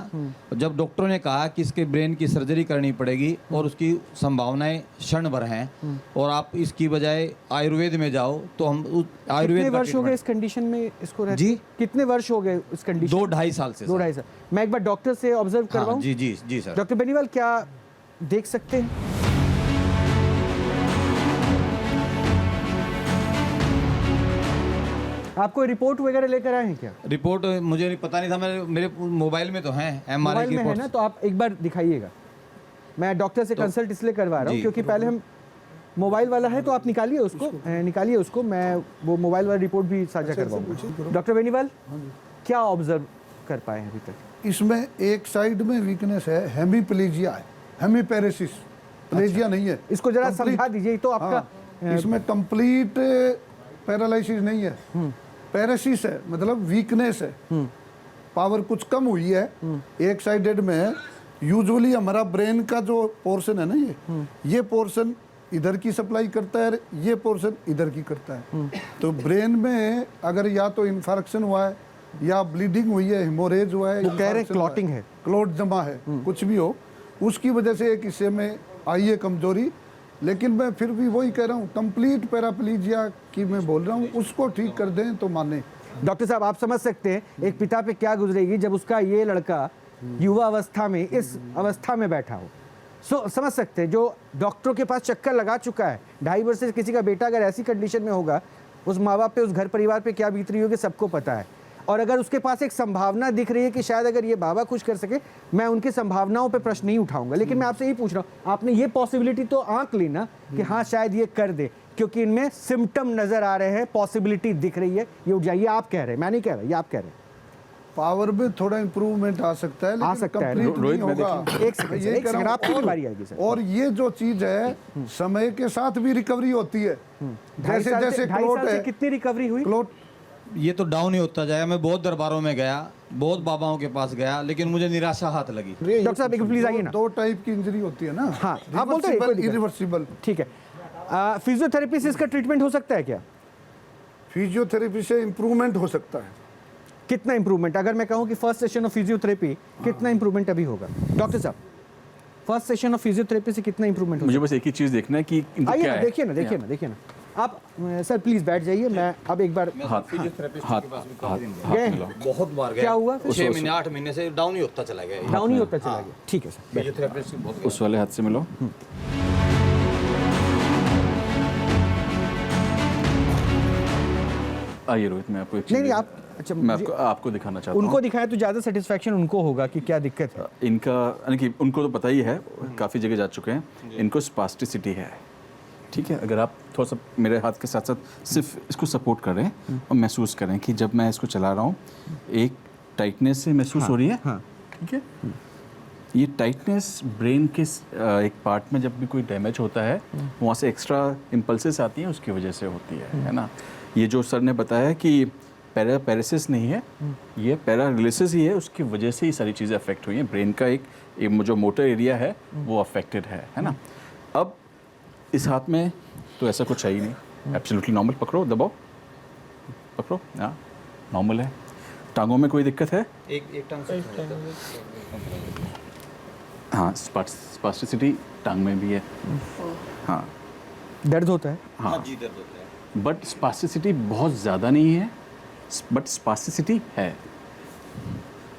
जब डॉक्टरों ने कहा कि इसके ब्रेन की सर्जरी करनी पड़ेगी और उसकी संभावनाएं क्षण भर हैं, और आप इसकी बजाय आयुर्वेद में जाओ, तो हम आयुर्वेद। कितने वर्ष हो गए इस कंडीशन में इसको रहते? जी, कितने वर्ष हो गए इस कंडीशन? 2-2.5 साल से। 2-2.5 साल। मैं एक बार डॉक्टर से ऑब्जर्व करवाऊं? जी सर। डॉक्टर बेनीवाल, क्या देख सकते हैं? आपको रिपोर्ट वगैरह लेकर आए हैं क्या? रिपोर्ट मुझे नहीं पता नहीं था, मेरे मोबाइल में तो है, MRI की रिपोर्ट है ना, तो आप एक बार दिखाइएगा। मैं डॉक्टर से कंसल्ट इसलिए करवा रहा हूँ क्योंकि पहले हम मोबाइल वाला है, तो आप निकालिए उसको, मैं वो मोबाइल वाला रिपोर्ट भी साझा करवाऊंगा। डॉक्टर बेनीवाल, क्या ऑब्जर्व कर पाए हैं अभी तक? इसमें एक साइड में वीकनेस है, हेमीप्लेजिया है, हेमीपैरेसिस, प्लेजिया नहीं है। इसको जरा समझा दीजिए। तो आपका इसमें कंप्लीट पैरालिसिस नहीं है, पैरेसिस है, मतलब वीकनेस है, पावर कुछ कम हुई है एक साइडेड में। यूजुअली हमारा ब्रेन का जो पोर्शन है ना, ये पोर्शन इधर की सप्लाई करता है, ये पोर्शन इधर की करता है। तो ब्रेन में अगर या तो इन्फेक्शन हुआ है या ब्लीडिंग हुई है, हेमोरेज हुआ है, वो कह रहे क्लॉटिंग है, क्लोट जमा है, कुछ भी हो, उसकी वजह से एक हिस्से में आई है कमजोरी। लेकिन मैं फिर भी वही कह रहा हूँ, कंप्लीट पैराप्लीजिया की मैं बोल रहा हूँ, उसको ठीक कर दें तो माने। डॉक्टर साहब, आप समझ सकते हैं एक पिता पे क्या गुजरेगी जब उसका ये लड़का युवा अवस्था में इस अवस्था में बैठा हो। समझ सकते हैं, जो डॉक्टरों के पास चक्कर लगा चुका है, 2.5 वर्ष से किसी का बेटा अगर ऐसी कंडीशन में होगा, उस माँ बाप पे, उस घर परिवार पे क्या बीत रही होगी सबको पता है। और अगर उसके पास एक संभावना दिख रही है कि शायद अगर ये बाबा कुछ कर सके, मैं उनकी संभावनाओं पे प्रश्न नहीं उठाऊंगा, लेकिन मैं आपसे यही पूछ रहा हूँ, आपने ये पॉसिबिलिटी तो आंक ली ना कि हाँ शायद ये कर दे, क्योंकि इनमें सिम्टम नजर आ रहे हैं, पॉसिबिलिटी दिख रही है, ये उठ जाए। ये आप कह रहे हैं, मैं नहीं कह रहा, ये आप कह रहे हैं। पावर में थोड़ा इंप्रूवमेंट आ सकता है, आ सकता है। रोहित एक सेकंड, आपकी बारी आएगी सर। और ये जो चीज है समय के साथ भी रिकवरी होती है। जैसे जैसे क्लोट है, कितनी रिकवरी हुई? क्लोट ये तो डाउन ही होता जाएगा। मैं बहुत दरबारों में गया, बहुत बाबाओं के पास गया, लेकिन मुझे निराशा हाथ लगी। डॉक्टर साहब एक प्लीज आइए ना। 2 टाइप की इंजरी होती है ना। हाँ, आप बोलते हैं इरिवर्सिबल। ठीक है, फिजियोथेरेपी से इसका ट्रीटमेंट हो सकता है क्या? फिजियोथेरेपी से इंप्रूवमेंट हो सकता है। कितना इंप्रूवमेंट? अगर मैं कहूं कि फर्स्ट सेशन ऑफ फिजियोथेरेपी, कितना इंप्रूवमेंट अभी होगा? डॉक्टर साहब, फर्स्ट सेशन ऑफ फिजियोथेरेपी से कितना इंप्रूवमेंट? मुझे बस एक ही चीज देखना है कि आइए ना, देखिए ना आप सर प्लीज बैठ जाइए। मैं अब एक बार बहुत बार गया। क्या हुआ? 6 महीने 8 महीने से डाउन ही होता चला गया। डाउन ही होता चला गया। ठीक है सर, फिजियोथेरेपिस्ट बहुत उस वाले हाथ से मिलो। आइए रोहित, मैं आपको एक नहीं आप, अच्छा मैं आपको दिखाना चाहता हूँ। उनको दिखाया तो ज़्यादा सेटिस्फेक्शन उनको होगा कि क्या दिक्कत है। इनका यानी कि उनको तो पता ही है, काफ़ी जगह जा चुके हैं, इनको स्पास्टिसिटी है। ठीक है, अगर आप थोड़ा सा मेरे हाथ के साथ साथ सिर्फ इसको सपोर्ट करें और महसूस करें कि जब मैं इसको चला रहा हूँ एक टाइटनेस से महसूस हो रही है। ठीक है, ये टाइटनेस ब्रेन के एक पार्ट में जब भी कोई डैमेज होता है वहाँ से एक्स्ट्रा इम्पल्सेस आती हैं, उसकी वजह से होती है ना। ये जो सर ने बताया कि पैरालिसिस नहीं है, ये पैरालिसिस ही है, उसकी वजह से ये सारी चीज़ें अफेक्ट हुई हैं। ब्रेन का एक जो मोटर एरिया है वो अफेक्टेड है ना। अब इस हाथ में तो ऐसा कुछ है ही नहीं, एब्सोल्युटली नॉर्मल। पकड़ो, दबाओ, पकड़ो, हाँ नॉर्मल है। टांगों में कोई दिक्कत है? एक टांग से हाँ, स्पास्टिसिटी टांग में भी है। हाँ, दर्द होता है? हाँ जी, दर्द होता है, बट स्पास्टिसिटी बहुत ज़्यादा नहीं है, बट स्पास्टिसिटी है।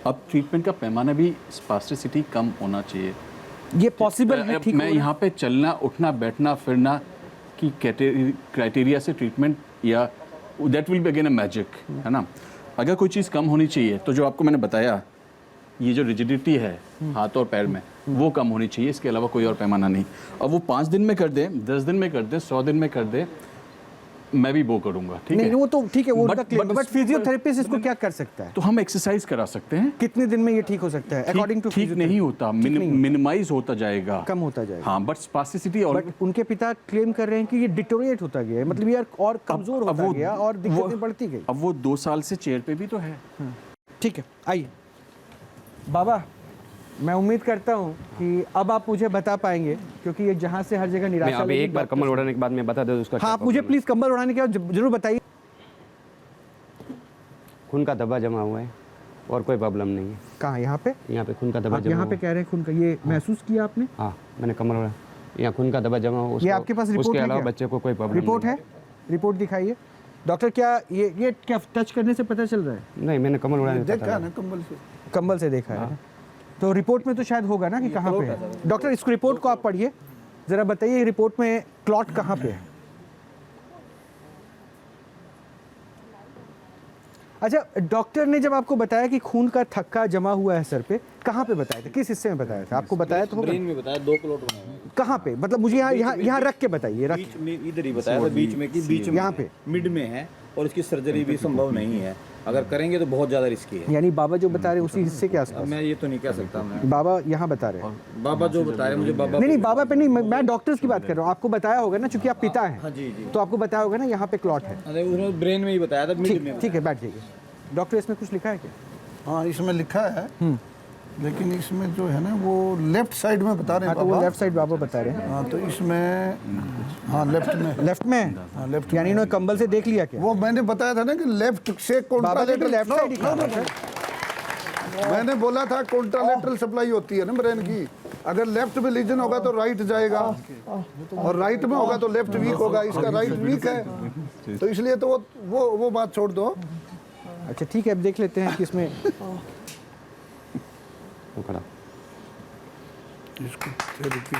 अब ट्रीटमेंट का पैमाना भी स्पास्टिसिटी कम होना चाहिए। ये पॉसिबल है? ठीक, मैं यहाँ पे चलना, उठना, बैठना, फिरना की क्राइटेरिया से ट्रीटमेंट या that will be again a magic, है ना। अगर कोई चीज़ कम होनी चाहिए तो जो आपको मैंने बताया, ये जो रिजिडिटी है हाथ और पैर में, वो कम होनी चाहिए, इसके अलावा कोई और पैमाना नहीं। अब वो 5 दिन में कर दे, 10 दिन में कर दे, 100 दिन में कर दे, मैं भी वो करूंगा। ठीक है, नहीं वो तो ठीक है, वो बट फिजियोथेरेपिस्ट इसको क्या कर सकता है? तो हम एक्सरसाइज करा सकते हैं। कितने दिन में ये ठीक हो सकता है? अकॉर्डिंग टू ठीक नहीं होता, मिनिमाइज होता जाएगा, कम होता जाएगा। हाँ, बट स्पास्टिसिटी और उनके पिता क्लेम कर रहे हैं कि ये डिटोरिएट होता गया है, मतलब ये और कमजोर होता गया और दिक्कतें बढ़ती गई। अब वो 2 साल से चेयर पे भी तो है। ठीक है, आइए बाबा, मैं उम्मीद करता हूँ कि अब आप मुझे बता पाएंगे, क्योंकि ये जहाँ से हर जगह निराशा। अभी एक बार कम्बल उड़ाने के बाद मैं बता दूँ उसका। हाँ, आप मुझे प्लीज कम्बल उड़ाने के बाद जरूर बताइए। खून का धब्बा जमा हुआ है और कोई प्रॉब्लम नहीं है। कहाँ? यहाँ पे? यहाँ पे खून का धब्बा जमा। यहाँ पे कह रहे हैं खून का, ये महसूस किया आपने? हाँ, मैंने कम्बल उड़ा, यहाँ खून का धब्बा जमा हुआ। ये आपके पास रिपोर्ट है? उसके अलावा बच्चे को कोई प्रॉब्लम रिपोर्ट है? रिपोर्ट दिखाइए डॉक्टर। क्या ये क्या टच करने से पता चल रहा है? नहीं, मैंने कम्बल उड़ाने देखा ना, कम्बल से देखा है। तो रिपोर्ट में तो शायद होगा ना कि कहाँ पे है। डॉक्टर, इस रिपोर्ट को आप पढ़िए जरा, बताइए रिपोर्ट में क्लॉट कहाँ पे है। अच्छा, डॉक्टर ने जब आपको बताया कि खून का थक्का जमा हुआ है सर पे, कहाँ पे बताया था, किस हिस्से में बताया था आपको? बताया तो ब्रेन में बताया, 2 क्लॉट बने हुए हैं। कहाँ पे? मतलब मुझे यहाँ रख के बताइए। बीच में इधर ही बताया था, बीच में कि बीच में, यहाँ पे मिड में है, और इसकी सर्जरी भी संभव नहीं है। अगर करेंगे तो बहुत ज़्यादा रिस्की है। यानी बाबा जो बता रहे उसी हिस्से के आसपास? मैं ये तो नहीं कह सकता। मैं बाबा यहाँ बता रहे हैं, बाबा जो बता रहे हैं मुझे, बाबा नहीं बाबा पे नहीं, मैं डॉक्टर्स की बात कर रहा हूँ। आपको बताया होगा ना, चूंकि आप पिता हैं। हाँ जी, तो आपको बताया होगा ना यहाँ पे क्लॉट है। उन्होंने ब्रेन में ही बताया था, मिड में। ठीक है, बैठ जाइए। डॉक्टर, इसमें कुछ लिखा है क्या? हाँ, इसमें लिखा है, लेकिन इसमें जो है ना वो लेफ्ट साइड में बता रहे हैं। तो वो लेफ्ट साइड बाबा बता रहे हैं। हाँ, तो इसमें हाँ लेफ्ट में हाँ, लेफ्ट यानी इन्होंने कंबल से देख लिया क्या? वो मैंने बताया था ना कि लेफ्ट से कॉन्ट्रालेटरल, लेफ्ट साइड ही मैंने बोला था कॉन्ट्रालेटरल सप्लाई होती है ना ब्रेन की। अगर लेफ्ट में लीजन होगा तो राइट जाएगा, और राइट में होगा तो लेफ्ट वीक होगा। इसका राइट वीक है, तो इसलिए तो वो बात छोड़ दो। अच्छा ठीक है, अब देख लेते हैं कि इसमें इसको थेरेपी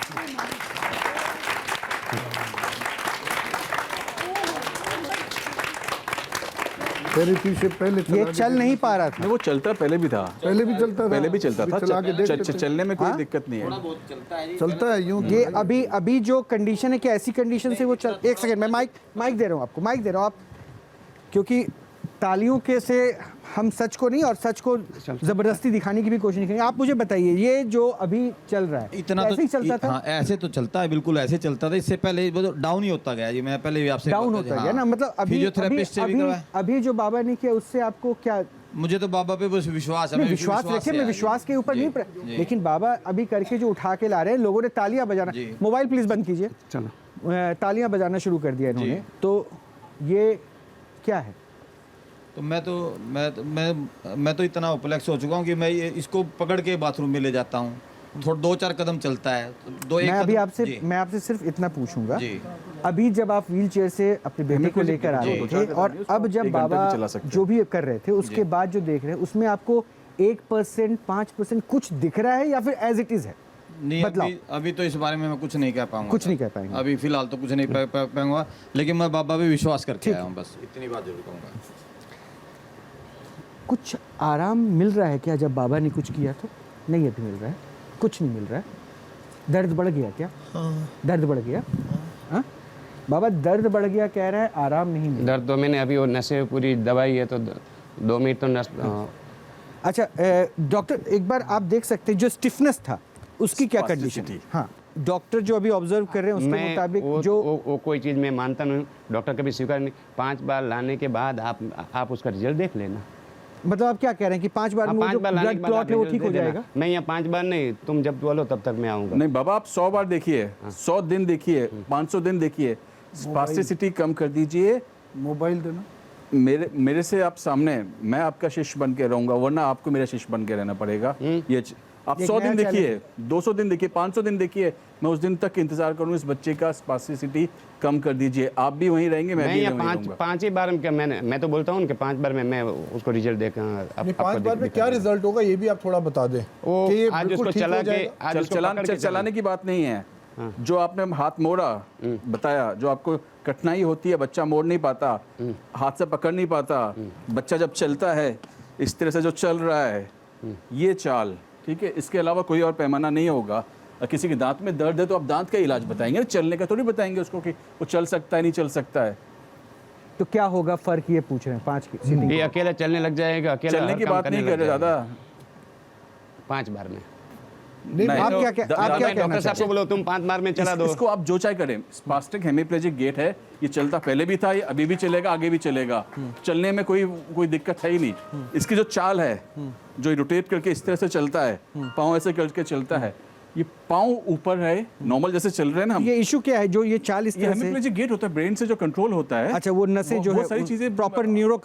थेरेपी से पहले ये चल नहीं पा रहा था। वो चलता पहले भी था, पहले भी चलता था, पहले भी चलता था, चला के देखते थे। चलने में कोई दिक्कत नहीं है, चलता है यूं। ये अभी जो कंडीशन है कि ऐसी कंडीशन से वो चल, एक सेकंड, मैं माइक दे रहा हूँ आपको, माइक दे रहा हूँ आप, क्योंकि तालियों के से हम सच को नहीं और सच को जबरदस्ती दिखाने की भी कोशिश नहीं करेंगे। आप मुझे बताइए, ये जो अभी चल रहा है इतना ऐसे तो ही चलता था? हाँ, ऐसे तो चलता है, बिल्कुल ऐसे चलता था। इससे पहले वो तो डाउन ही होता गया जी। मैं पहले भी आपसे डाउन होता गया ना, मतलब अभी जो बाबा ने किया उससे आपको क्या? मुझे तो बाबा पे बस विश्वास है। विश्वास रखिए, मैं विश्वास के ऊपर नहीं, लेकिन बाबा अभी करके जो उठा के ला रहे हैं, लोगों ने तालियां बजाना, मोबाइल प्लीज बंद कीजिए, चलो, तालियां बजाना शुरू कर दिया इन्होंने, तो ये क्या है? तो मैं तो इतना उपलक्ष हो चुका हूँ कि मैं इसको पकड़ के बाथरूम में ले जाता हूँ, थोड़ा 2-4 कदम चलता है, मैं आपसे सिर्फ इतना पूछूंगा, अभी जब आप व्हील चेयर से अपने बेटे को लेकर आ रहे थे और अब जब बाबा जो भी कर रहे थे उसके बाद जो देख रहे हैं, उसमें आपको 1%, 5% कुछ दिख रहा है या फिर एज इट इज है? नहीं, अभी तो इस बारे में मैं कुछ नहीं कह पाऊंगा। कुछ नहीं कह पाएंगे अभी फिलहाल तो कुछ नहीं पाऊंगा, लेकिन मैं बाबा पे विश्वास करके आया हूँ, बस इतनी बात जरूर कहूँगा। कुछ आराम मिल रहा है क्या जब बाबा ने कुछ किया? तो नहीं, अभी मिल रहा है, कुछ नहीं मिल रहा है। दर्द बढ़ गया क्या? दर्द बढ़ गया? हाँ बाबा, दर्द बढ़ गया कह रहा है, आराम नहीं मिला। दर्द तो मैंने अभी वो नशे पूरी दवाई है, तो 2 मिनट तो नस। अच्छा डॉक्टर, एक बार आप देख सकते हैं जो स्टिफनेस था उसकी क्या कंडीशन थी? हाँ, डॉक्टर जो अभी ऑब्जर्व कर रहे हैं उसके मुताबिक वो कोई चीज़ मैं मानता नहीं, डॉक्टर कभी स्वीकार नहीं। 5 बार लाने के बाद आप उसका रिजल्ट देख लेना। मतलब आप क्या कह रहे हैं कि 5 बार में जो ब्लड क्लॉट है वो ठीक हो जाएगा? नहीं, या 5 बार नहीं, तुम जब बोलो तब तक मैं आऊँगा। नहीं बाबा, आप 100 बार देखिए, 100 दिन देखिए, 500 दिन देखिए, स्पास्टिसिटी कम कर दीजिए। मोबाइल देना मेरे से आप सामने, मैं आपका शिष्य बन के रहूंगा, वरना आपको मेरा शिष्य बन के रहना पड़ेगा। ये आप 100 दिन देखिए, 200 दिन देखिए, 500 दिन देखिए, मैं उस दिन तक इंतजार करूँ इस बच्चे का स्पास्टिसिटी कम कर दीजिए। आप भी वहीं रहेंगे, मैं भी वहीं रहूंगा। 5 ही बार में मैं तो बोलता हूँ कि 5 बार में मैं उसको रिजल्ट देखा। 5 बार में क्या रिजल्ट होगा ये भी आप थोड़ा बता दें। आज उसको चलाने की बात नहीं है, जो आपने हाथ मोड़ा बताया, जो आपको कठिनाई होती है, बच्चा मोड़ नहीं पाता, हाथ से पकड़ नहीं पाता, बच्चा जब चलता है इस तरह से जो चल रहा है, ये चाल, ठीक है, इसके अलावा कोई और पैमाना नहीं होगा। किसी के दांत में दर्द है तो आप दांत का इलाज बताएंगे, चलने का थोड़ी बताएंगे उसको कि वो चल सकता है नहीं चल सकता है। तो क्या होगा फर्क, ये पूछ रहे हैं 5 की? ये अकेला चलने लग जाएगा, अकेला चलने की बात नहीं कर रहे दादा, 5 बार में नहीं, आप क्या डॉक्टर साहब को बोलो तुम 5 बार में चला दो। इसको आप जो चाहे करें। स्पास्टिक हेमीप्लेजिक गेट है, ये चलता पहले भी था, ये अभी भी चलेगा, आगे भी चलेगा, चलने में कोई दिक्कत है ही नहीं। इसकी जो चाल है, जो रोटेट करके इस तरह से चलता है, पाँव ऐसे करके चलता है, ये पाँव ऊपर है, नॉर्मल जैसे चल रहे हैं ना हम। ये इशू क्या है जो ये चाल इस तरह से? हेमीप्लेजिक गेट होता है, ब्रेन से जो कंट्रोल होता है। अच्छा, वो नसें जो है, सारी चीजें प्रॉपर न्यूरो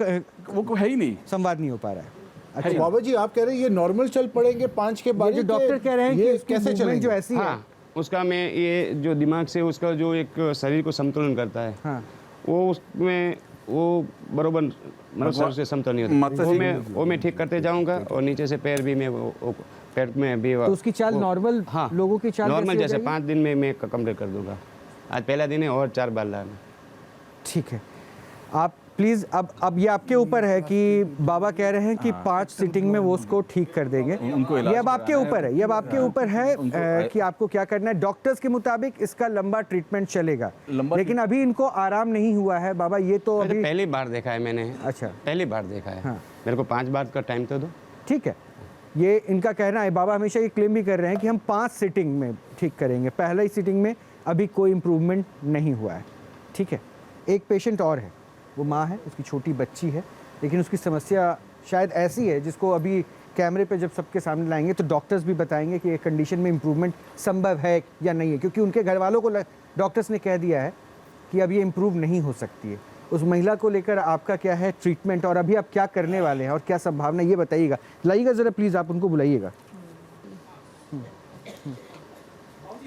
वो है ही नहीं, संवाद नहीं हो पा रहा है। अच्छा बाबा जी, आप कह रहे हैं ये नॉर्मल चल पड़ेंगे 5 के बाद? जो डॉक्टर कह रहे हैं ये कि कैसे चलेंगे जो ऐसी है, उसका मैं ये जो दिमाग से उसका जो एक शरीर को संतुलन करता है, वो उसमें वो बरोबर मतलब शरीर से समतुलन नहीं होता, वो मैं ठीक करते जाऊंगा, और नीचे से पैर भी मैं पैर में भी। तो उसकी चाल नॉर्मल लोगों की चाल नॉर्मल जैसे 5 दिन में मैं कंप्लीट कर दूंगा। आज पहला दिन है और 4 बार लाना। ठीक है, आप प्लीज़ अब ये आपके ऊपर है कि बाबा कह रहे हैं कि 5 सिटिंग में वो उसको ठीक कर देंगे। ये अब आपके ऊपर है, ये अब आपके ऊपर है कि आपको क्या करना है। डॉक्टर्स के मुताबिक इसका लंबा ट्रीटमेंट चलेगा, लेकिन अभी इनको आराम नहीं हुआ है। बाबा ये तो अभी पहली बार देखा है मैंने। अच्छा, पहली बार देखा है। मेरे को 5 बार का टाइम तो दो। ठीक है, ये इनका कहना है। बाबा हमेशा ये क्लेम भी कर रहे हैं कि हम 5 सिटिंग में ठीक करेंगे। पहला ही सिटिंग में अभी कोई इम्प्रूवमेंट नहीं हुआ है। ठीक है, एक पेशेंट और है, वो माँ है, उसकी छोटी बच्ची है, लेकिन उसकी समस्या शायद ऐसी है जिसको अभी कैमरे पे जब सबके सामने लाएंगे तो डॉक्टर्स भी बताएंगे कि ये कंडीशन में इम्प्रूवमेंट संभव है या नहीं है, क्योंकि उनके घर वालों को डॉक्टर्स ने कह दिया है कि अब ये इम्प्रूव नहीं हो सकती है। उस महिला को लेकर आपका क्या है ट्रीटमेंट, और अभी आप क्या करने वाले हैं और क्या संभावना, ये बताइएगा। लाइएगा ज़रा प्लीज़, आप उनको बुलाइएगा।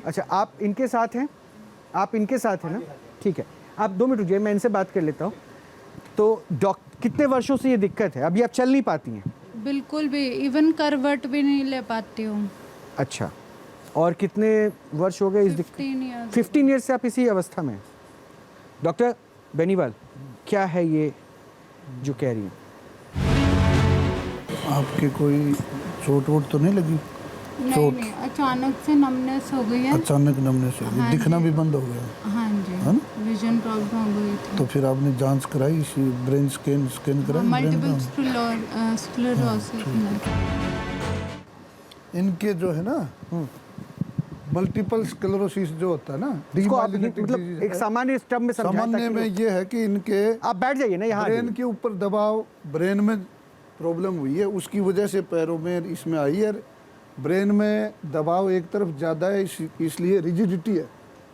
अच्छा, आप इनके साथ हैं? आप इनके साथ हैं ना? ठीक है, आप 2 मिनट रुकिए, मैं इनसे बात कर लेता हूँ। तो कितने वर्षों से ये दिक्कत है? अभी आप चल नहीं पाती हैं? बिल्कुल भी, इवन करवट भी नहीं ले पाती हूँ। अच्छा, और कितने वर्ष हो गए इस 15 ईयर्स से आप इसी अवस्था में हैं। डॉक्टर बेनीवाल, क्या है ये जो कह रही हैं? आपके कोई चोट वोट तो नहीं लगी? नहीं, अचानक से नमनेस हो गई है। अचानक नमनेस हो गई, हाँ दिखना जी। भी बंद हो गया हाँ जी, है ना? विजन प्रॉब्लम हो गई थी। तो फिर आपने जांच कराई, ब्रेन स्कैन कराई? Multiple sclerosis. इनके जो है ना मल्टीपल स्क्लेरोसिस जो होता है ना, इसको आप मतलब एक सामान्य टर्म में समझाएं सामान्य ताकि में ये है कि इनके आप बैठ जाइए ना यहाँ आ ब्रेन जाइए। के ऊपर दबाव, ब्रेन में प्रॉब्लम हुई है, उसकी वजह से पैरों में इसमें आई है। ब्रेन में दबाव एक तरफ ज़्यादा है, इसलिए रिजिडिटी है,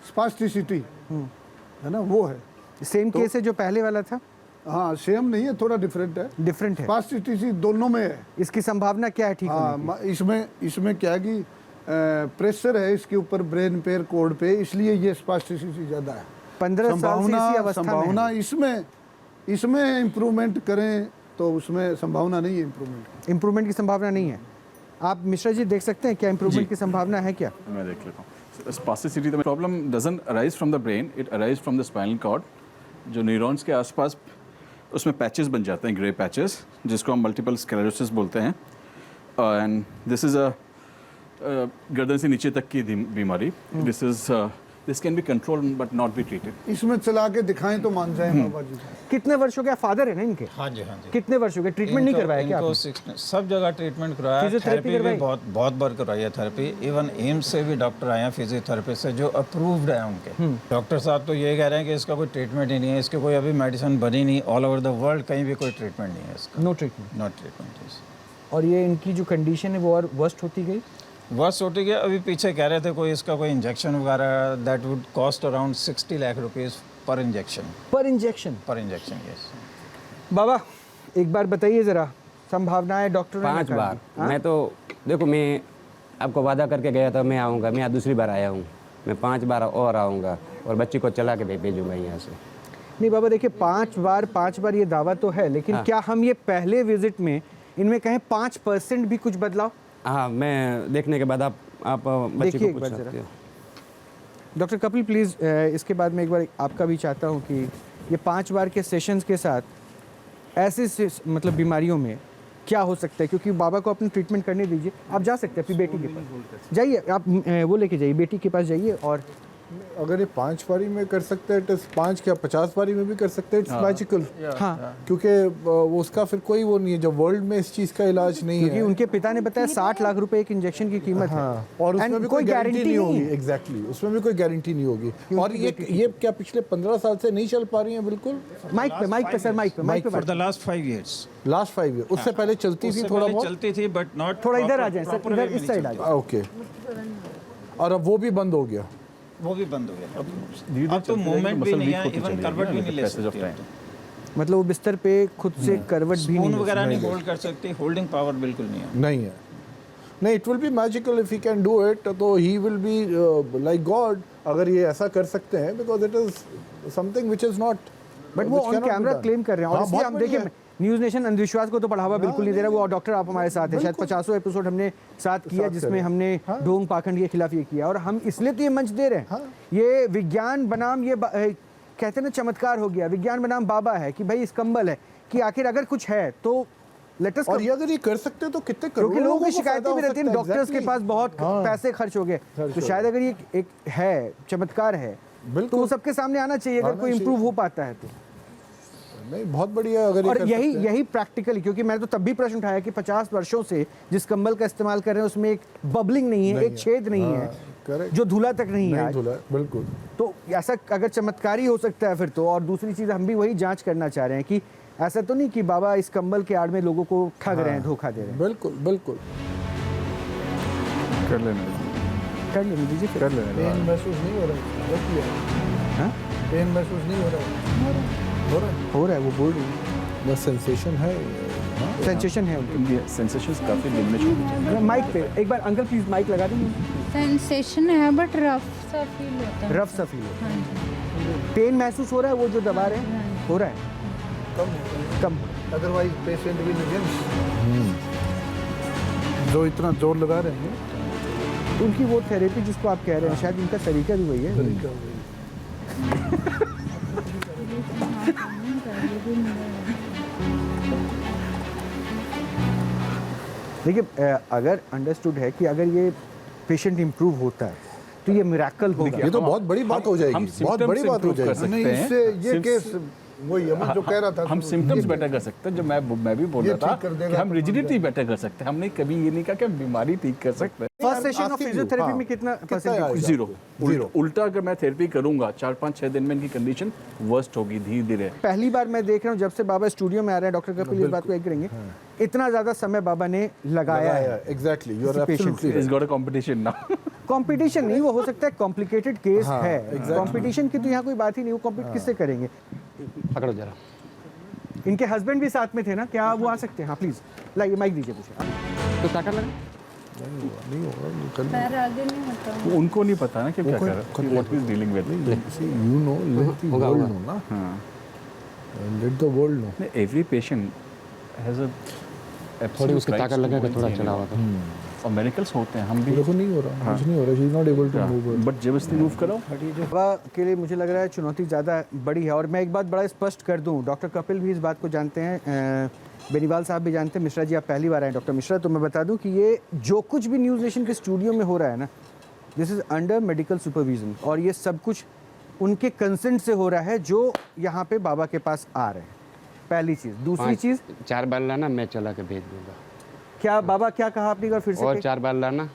स्पास्टिसिटी है ना, वो है। सेम केस है जो पहले वाला था? हाँ, सेम नहीं है, थोड़ा डिफरेंट है। डिफरेंट है, स्पास्टिसिटी दोनों में है। इसकी संभावना क्या है ठीक होने की? हाँ, इसमें क्या है कि प्रेशर है इसके ऊपर, ब्रेन पे, कोड पे, इसलिए ये स्पास्टिसिटी ज़्यादा है। 15 साल से इसी अवस्था में संभावना है। इसमें इम्प्रूवमेंट करें तो उसमें संभावना नहीं है इम्प्रूवमेंट। इम्प्रूवमेंट की संभावना नहीं है। आप मिश्रा जी देख सकते हैं क्या इम्प्रूवमेंट की संभावना है क्या? मैं देख लेता हूँ। Spasticity the problem doesn't arise from the brain, it arise from the spinal cord. जो न्यूरॉन्स के आसपास उसमें पैचेस बन जाते हैं, ग्रे पैचेस, जिसको हम मल्टीपल स्क्लेरोसिस बोलते हैं। एंड दिस इज़ अ गर्दन से नीचे तक की बीमारी। This can be controlled but not be treated. इसमें चला के दिखाएं तो मान जाए बाबा जी। कितने वर्षों का फादर है ना इनके? हाँ जी, हाँ जी। कितने वर्षों के ट्रीटमेंट नहीं करवाया क्या आपने? सब जगह ट्रीटमेंट करवाया, थेरेपी भी बहुत बार करवाई है थेरेपी। इवन एम्स से भी डॉक्टर आए हैं फिजियोथेरेपी से जो अप्रूव्ड है उनके। डॉक्टर साहब तो ये कह रहे हैं कि इसका कोई ट्रीटमेंट ही नहीं है, इसकी कोई अभी मेडिसिन बनी नहीं, ऑल ओवर द वर्ल्ड कहीं भी कोई ट्रीटमेंट नहीं है इसका। No treatment? No treatment. और ये इनकी जो कंडीशन है वो और वर्स्ट होती गई? वर्स्ट होती गई। अभी पीछे कह रहे थे कोई इसका कोई इंजेक्शन वगैरह, that would cost around 60 lakh rupees पर इंजेक्शन। पर इंजेक्शन? पर इंजेक्शन, यस। बाबा एक बार बताइए ज़रा, संभावनाएं डॉक्टर ने 5 बार। मैं तो देखो, मैं आपको वादा करके गया था मैं आऊँगा, मैं आज दूसरी बार आया हूँ। मैं 5 बार और आऊँगा और बच्ची को चला के भेजूँगा यहाँ से। नहीं बाबा देखिए, 5 बार ये दावा तो है, लेकिन क्या हम ये पहले विजिट में इनमें कहें 5% भी कुछ बदलाव? हाँ, मैं देखने के बाद आप बच्ची को पूछ सकते हो। डॉक्टर कपिल प्लीज़, इसके बाद मैं एक बार आपका भी चाहता हूँ कि ये 5 बार के सेशंस के साथ ऐसे मतलब बीमारियों में क्या हो सकता है, क्योंकि बाबा को अपनी ट्रीटमेंट करने दीजिए। आप जा सकते हैं अपनी बेटी के पास जाइए, आप वो लेके जाइए, बेटी के पास जाइए। और अगर ये 5 बारी में कर सकते हैं, 5 क्या 50 बारी में भी कर सकते हैं, इट्स मैजिकल। हाँ, क्योंकि वो उसका फिर कोई वो नहीं है, जब वर्ल्ड में इस चीज़ का इलाज नहीं है। क्योंकि उनके पिता ने बताया 60 लाख रुपए एक इंजेक्शन की कीमत है। और उसमें भी कोई गारंटी नहीं होगी। एग्जैक्टली, उसमें भी कोई गारंटी नहीं होगी। और ये क्या पिछले 15 साल से नहीं चल पा रही हैं? बिल्कुल माइक पे सर, माइक पे for the last 5 years। Last 5 year उससे पहले चलती थी, थोड़ा बहुत चलती थी, बट नॉट। थोड़ा इधर आ जाए सर, इधर इस साइड आ जाए। ओके। और अब वो भी बंद हो गया? वो भी बंद हो गया। अब तो मूवमेंट भी नहीं है, इवन करवट भी नहीं ले सकती। मतलब वो बिस्तर पे खुद से करवट भी नहीं वगैरह नहीं होल्ड कर सकती, होल्डिंग पावर बिल्कुल नहीं है। नहीं है, नहीं। It will be magical if he can do it, तो he will be like god अगर ये ऐसा कर सकते हैं, because it is something which is not. But वो ऑन कैमरा क्लेम कर रहे हैं। और इसलिए हम देखिए, न्यूज़ नेशन अंधविश्वास को तो बढ़ावा बिल्कुल नहीं दे रहा। वो डॉक्टर आप हमारे साथ हैं, शायद 50 एपिसोड हमने साथ किया जिसमें हमने ढोंग पाखंड के खिलाफ ये किया। और हम इसलिए तो ये मंच दे रहे हैं, ये विज्ञान बनाम ये कहते हैं ना चमत्कार हो गया, विज्ञान बनाम बाबा है कि भाई इस कंबल है कि आखिर अगर कुछ है तो लेटेस्ट। और ये अगर ये कर सकते हैं तो कितने क्योंकि लोगों की शिकायतें भी रहती हैं, डॉक्टर्स के पास बहुत पैसे खर्च हो गए, तो शायद अगर ये एक है चमत्कार है तो वो सबके सामने आना चाहिए अगर कोई इम्प्रूव हो पाता है तो। नहीं, बहुत बढ़िया अगर और यही प्रैक्टिकली, क्योंकि मैंने तो तब भी प्रश्न उठाया कि 50 वर्षों से जिस कंबल का इस्तेमाल कर रहे हैं उसमें एक बबलिंग नहीं है, एक छेद नहीं है, जो धुला तक नहीं है। बिल्कुल। तो ऐसा अगर चमत्कारी हो सकता है फिर तो। और दूसरी चीज़ हम भी वही जांच करना चाह रहे हैं कि ऐसा तो नहीं कि बाबा इस कंबल के आड़ में लोगों को ठग रहे हैं, धोखा दे रहे हैं। बिल्कुल बिल्कुल। कर लेने दीजिए, कर लेने। पेन महसूस नहीं हो रहा है? पेन महसूस नहीं हो रहा है? हो रहा है, वो बोल रही है। बस सेंसेशन है, सेंसेशन है उनकी। सेंसेशंस काफी डिमिनिश। माइक पे एक बार अंकल प्लीज माइक लगा देंगे। सेंसेशन है बट रफ सा फील होता है। रफ सा फील होता है। पेन महसूस हो रहा है, वो जो दबा रहे हैं हो रहा है कम। अदरवाइज पेशेंट भी नहीं जो इतना जोर लगा रहे हैं उनकी वो थेरेपी जिसको आप कह रहे हैं शायद उनका तरीका भी वही है। देखिए अगर अंडरस्टूड है कि अगर ये पेशेंट इम्प्रूव होता है तो ये मिरेकल होगा। ये तो बहुत बड़ी बात हो जाएगी, बहुत बड़ी बात हो जाएगी। नहीं, इससे ये केस वही अभी जो कह रहा था, हम सिम्टम्स बेटर कर सकते हैं। जो मैं भी बोल रहा था कि हम रिजिडिटी बेटर कर सकते हैं। हमने कभी ये नहीं कहा कि हम बीमारी ठीक कर सकते हैं। फर्स्ट सेशन ऑफ फिजियोथेरेपी में कितना परसेंटेज? जीरो। उल्टा अगर मैं थेरेपी करूंगा 4-5-6 दिन में इनकी कंडीशन वर्स्ट होगी धीरे धीरे। पहली बार मैं देख रहा हूँ जब से बाबा स्टूडियो में आ रहे हैं, डॉक्टर कपिल इस बात को एग्री करेंगे, इतना ज्यादा समय बाबा ने लगाया है। Exactly, you are absolutely right. Is got a competition now. Competition नहीं, वो हो सकता है कॉम्प्लिकेटेड केस है। कंपटीशन की तो यहाँ कोई बात ही नहीं, वो कॉम्पीट किससे करेंगे? पकड़ो जरा। इनके हस्बैंड भी साथ में थे ना, क्या वो आ सकते हैं? हाँ प्लीज लाइए, माइक दीजिए मुझे। तो ताकत लगा नहीं होगा, पैर आगे नहीं होता। उनको नहीं पता ना कि क्या कर रहा है, what is dealing with. You know, let the world know ना। हां, let the world know. Every patient has a थोड़ी उसकी ताकत लगा के थोड़ा चला हुआ था। और मेडिकल्स होते हैं, हम भी देखो नहीं हो रहा, कुछ नहीं हो रहा, she is not able to move. But जबरदस्ती मूव करो। बाबा के लिए मुझे लग रहा है चुनौती ज़्यादा बड़ी है। और मैं एक बात बड़ा स्पष्ट कर दूं, डॉक्टर कपिल भी इस बात को जानते हैं, बेनीवाल साहब भी जानते हैं। मिश्रा जी आप पहली बार आए डॉक्टर मिश्रा, तो मैं बता दूं कि ये जो कुछ भी न्यूज़ नेशन के स्टूडियो में हो रहा है ना, this is under medical supervision. और ये सब कुछ उनके कंसेंट से हो रहा है जो यहाँ पे बाबा के पास आ रहे हैं। पहली चीज़। दूसरी चीज़, 4 बार लाना, मैं चला के भेज दूंगा। क्या बाबा क्या कहा आपने? एक बार फिर से और 4 बार लाना।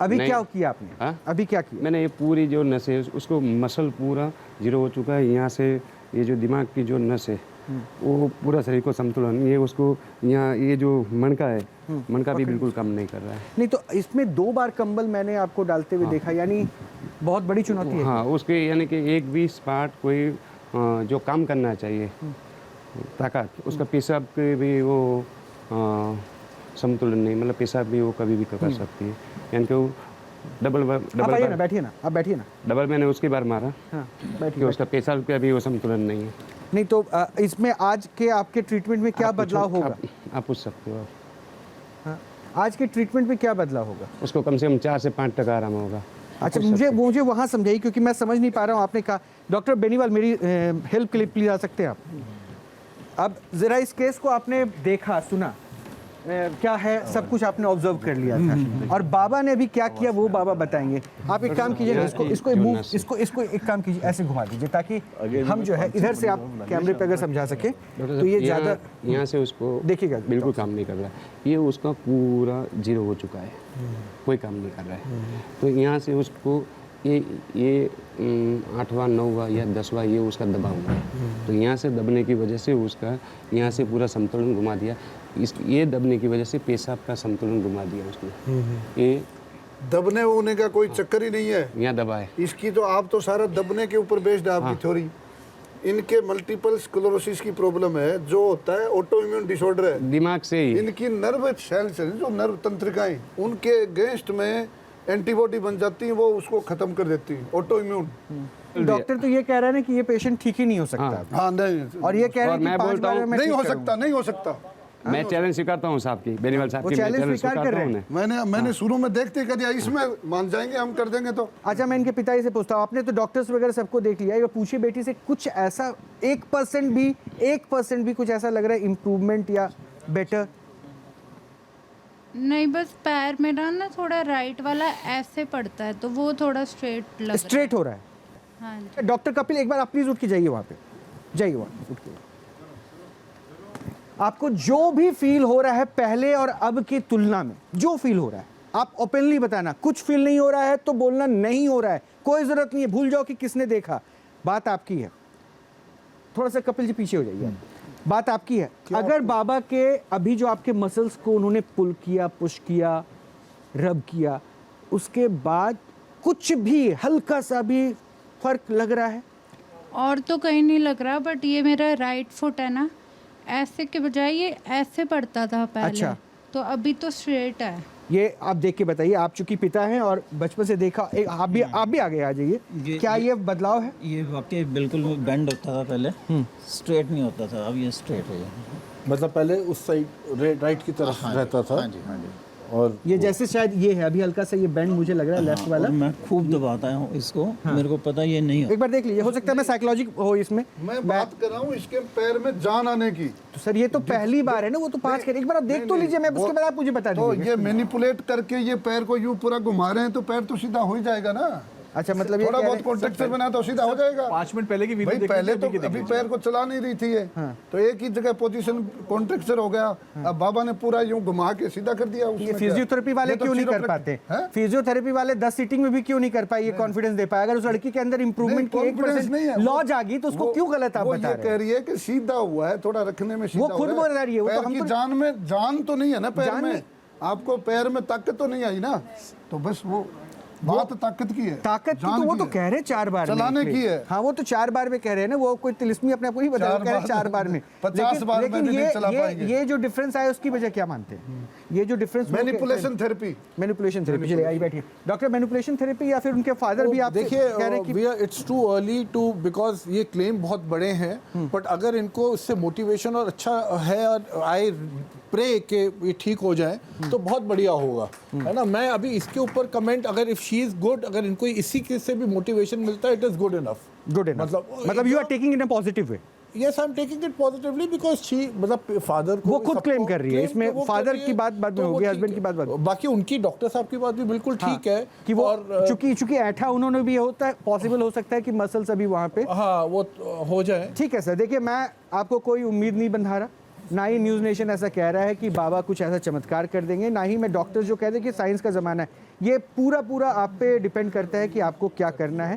अभी क्या किया आपने? हाँ? अभी क्या किया? मैंने ये पूरी जो नस है उसको, मसल पूरा जीरो हो चुका है। यहाँ से ये जो दिमाग की जो नस है वो पूरा शरीर को संतुलन, ये उसको यहाँ ये जो मणका है, मणका भी बिल्कुल कम नहीं कर रहा है। नहीं तो इसमें 2 बार कंबल मैंने आपको डालते हुए देखा, यानी बहुत बड़ी चुनौती है। हाँ, उसके यानी कि एक भी स्पार्ट कोई जो काम करना चाहिए ताकत, उसका पेशाब के भी वो संतुलन नहीं, मतलब पेशाब भी वो कभी भी कर सकती है। यानी कि वो डबल बैठिए ना, आप बैठिए ना। डबल मैंने उसकी बार मारा। हाँ, कि उसका पेशाब का भी वो संतुलन नहीं है। नहीं तो इसमें आज के आपके ट्रीटमेंट में क्या बदलाव होगा? आप पूछ सकते हो। हाँ, आज के ट्रीटमेंट में क्या बदलाव होगा? उसको कम से कम 4 से 5% आराम होगा। अच्छा, मुझे वहाँ समझाइए, क्योंकि मैं समझ नहीं पा रहा हूँ। आपने कहा डॉक्टर बेनीवाल, मेरी हेल्प के लिए प्लीज आ सकते हैं आप? अब जरा इस केस को आपने देखा, सुना, क्या है, सब कुछ आपने ऑब्जर्व कर लिया था। और बाबा ने अभी क्या किया वो बाबा बताएंगे। आप एक काम कीजिए, इसको एक काम कीजिए, ऐसे घुमा दीजिए ताकि हम जो है इधर से आप कैमरे पे अगर समझा सके तो ये ज़्यादा। यहाँ से उसको देखिएगा, बिल्कुल काम नहीं कर रहा है। ये उसका पूरा जीरो हो चुका है, कोई काम नहीं कर रहा है। तो यहाँ से उसको ये 8वां 9वां या 10वां ये उसका दबा हुआ है। तो यहाँ से दबने की वजह से उसका यहाँ से पूरा संतुलन घुमा दिया। ये दबने की वजह से पेशाब का संतुलन घुमा दिया उसने। ये दबने होने का कोई चक्कर ही नहीं है, यहाँ दबा है इसकी। तो आप तो सारा दबने के ऊपर बेस्ड है आपकी थ्योरी। इनके मल्टीपल स्क्लेरोसिस की प्रॉब्लम है, जो होता है ऑटो इम्यून डिसऑर्डर है, दिमाग से ही। इनकी नर्व सेल्स जो नर्व तंत्रिकाएं, उनके अगेंस्ट में एंटीबॉडी बन जाती है, वो उसको खत्म कर देती है, ऑटो इम्यून। डॉक्टर तो ये कह रहा है ना कि ये पेशेंट ठीक ही नहीं हो सकता। हाँ नहीं, और ये कह रहे हैं कि मैं 5 बोलता बार हूँ में नहीं ठीक हो करूंगा। सकता, नहीं हो सकता। मैं चैलेंज स्वीकारता हूँ साहब की, बेनीवाल साहब की, चैलेंज चैलेंज स्वीकार कर रहे स्वीकारता हैं। हूँ। मैंने शुरू में देखते कर दिया, इसमें मान जाएंगे हम, कर देंगे तो। अच्छा, मैं इनके पिताजी से पूछता हूँ, आपने तो डॉक्टर्स वगैरह सबको देख लिया है, पूछिए बेटी से, कुछ ऐसा 1% भी कुछ ऐसा लग रहा है इम्प्रूवमेंट या बेटर? नहीं, बस पैर मेरा ना थोड़ा राइट वाला ऐसे पड़ता है, तो वो थोड़ा स्ट्रेट लग स्ट्रेट हो रहा है। हाँ जी। डॉक्टर कपिल, एक बार आप प्लीज उठ के जाइए, वहाँ पे जाइए, वहाँ उठ के। आपको जो भी फील हो रहा है पहले और अब की तुलना में, जो फील हो रहा है आप ओपनली बताना। कुछ फील नहीं हो रहा है तो बोलना नहीं हो रहा है, कोई जरूरत नहीं है, भूल जाओ कि किसने देखा, बात आपकी है। थोड़ा सा कपिल जी पीछे हो जाइए, बात आपकी है। अगर बाबा के अभी जो आपके मसल्स को उन्होंने पुल किया, पुश किया, रब किया, उसके बाद कुछ भी हल्का सा भी फर्क लग रहा है? और तो कहीं नहीं लग रहा, बट ये मेरा राइट फुट है ना, ऐसे के बजाय ये ऐसे पड़ता था पहले। अच्छा। तो अभी तो स्ट्रेट है। ये आप देख के बताइए, आप चूंकि पिता हैं और बचपन से देखा, आप भी आगे आ जाइए। क्या ये बदलाव है? ये वाकई बिल्कुल बेंड होता था पहले, स्ट्रेट नहीं होता था, अब ये स्ट्रेट है। मतलब पहले उस साइड राइट की तरफ रहता था। हाँ जी, हाँ जी। और ये जैसे शायद ये है अभी हल्का सा ये बैंड मुझे लग रहा है लेफ्ट वाला। मैं खूब दबाता हूँ इसको, मेरे को पता ये नहीं एक बार देख लीजिए, हो सकता है मैं साइकोलॉजिक हो इसमें। मैं बात कर रहा हूँ इसके पैर में जान आने की। तो सर ये तो पहली बार है ना, वो तो 5 कर, एक बार आप देख तो लीजिए, मैं उसके बाद आप मुझे बता दीजिए। तो ये मैनिपुलेट करके ये पैर को यूं पूरा घुमा रहे हैं तो पैर तो सीधा हो ही जाएगा ना। अच्छा, मतलब ये थोड़ा बहुत कॉन्ट्रेक्चर बना तो सीधा हो जाएगा। 5 मिनट पहले की वीडियो भाई पहले तो अभी पैर को चला नहीं रही थी ये, तो एक ही जगह पोजीशन कॉन्ट्रेक्चर हो गया। अब बाबा ने पूरा यूं घुमा के सीधा कर दिया। ये फिजियोथेरेपी वाले क्यों नहीं कर पाते? फिजियोथेरेपी वाले 10 सीटिंग में भी क्यों नहीं कर पाए? ये कॉन्फिडेंस दे पाए? अगर उस लड़की के अंदर इंप्रूवमेंट की 1% लॉज आ गई तो उसको क्यों गलत आप बता रहे हैं? कह रही है कि सीधा हुआ है, थोड़ा रखने में सीधा। वो खुद बोल रही है, वो तो हम की जान में जान तो नहीं है ना पैर में, आपको पैर में ताकत तो नहीं आई ना, तो बस वो बात ताकत की है। ताकत की तो वो तो कह रहे 4 बार चलाने की है। हाँ वो तो 4 बार में कह रहे हैं ना, वो कोई तिलिस्मी अपने आप को ही बता रहे, कह रहे 4 बार में। 50 बार में भी नहीं चला पाएंगे। ये जो डिफरेंस आया उसकी वजह क्या मानते हैं? ये जो difference manipulation therapy. Manipulation therapy, चलिए आई बैठिए डॉक्टर। मैनिपुलेशन थेरेपी या फिर उनके फादर भी आप देखिए, it's too early to, because ये क्लेम बहुत बड़े हैं, बट अगर इनको इससे मोटिवेशन और अच्छा है और आई प्रे कि ये ठीक हो जाए तो बहुत बढ़िया होगा, है ना। मैं अभी इसके ऊपर कमेंट, अगर इफ शी इज गुड, अगर इनको इसी के से भी मोटिवेशन मिलता है, इट इज गुड इनफ। मतलब you are taking in a positive way. Yes, I'm taking it positively because she, मतलब फादर को वो खुद क्लेम कर रही है, इसमें फादर की बात बाद में होगी, हस्बैंड की बात बाद। बाकी उनकी डॉक्टर साहब की बात भी बिल्कुल ठीक है कि वो चूंकि ऐठा उन्होंने भी होता है, पॉसिबल हो सकता है कि मसल्स अभी वहाँ पे वो हो जाए। ठीक है सर, देखिए मैं आपको कोई उम्मीद नहीं बंधा रहा, ना ही न्यूज़ नेशन ऐसा कह रहा है कि बाबा कुछ ऐसा चमत्कार कर देंगे, ना ही मैं डॉक्टर्स जो कहते हैं कि साइंस का ज़माना है। ये पूरा आप पे डिपेंड करता है कि आपको क्या करना है।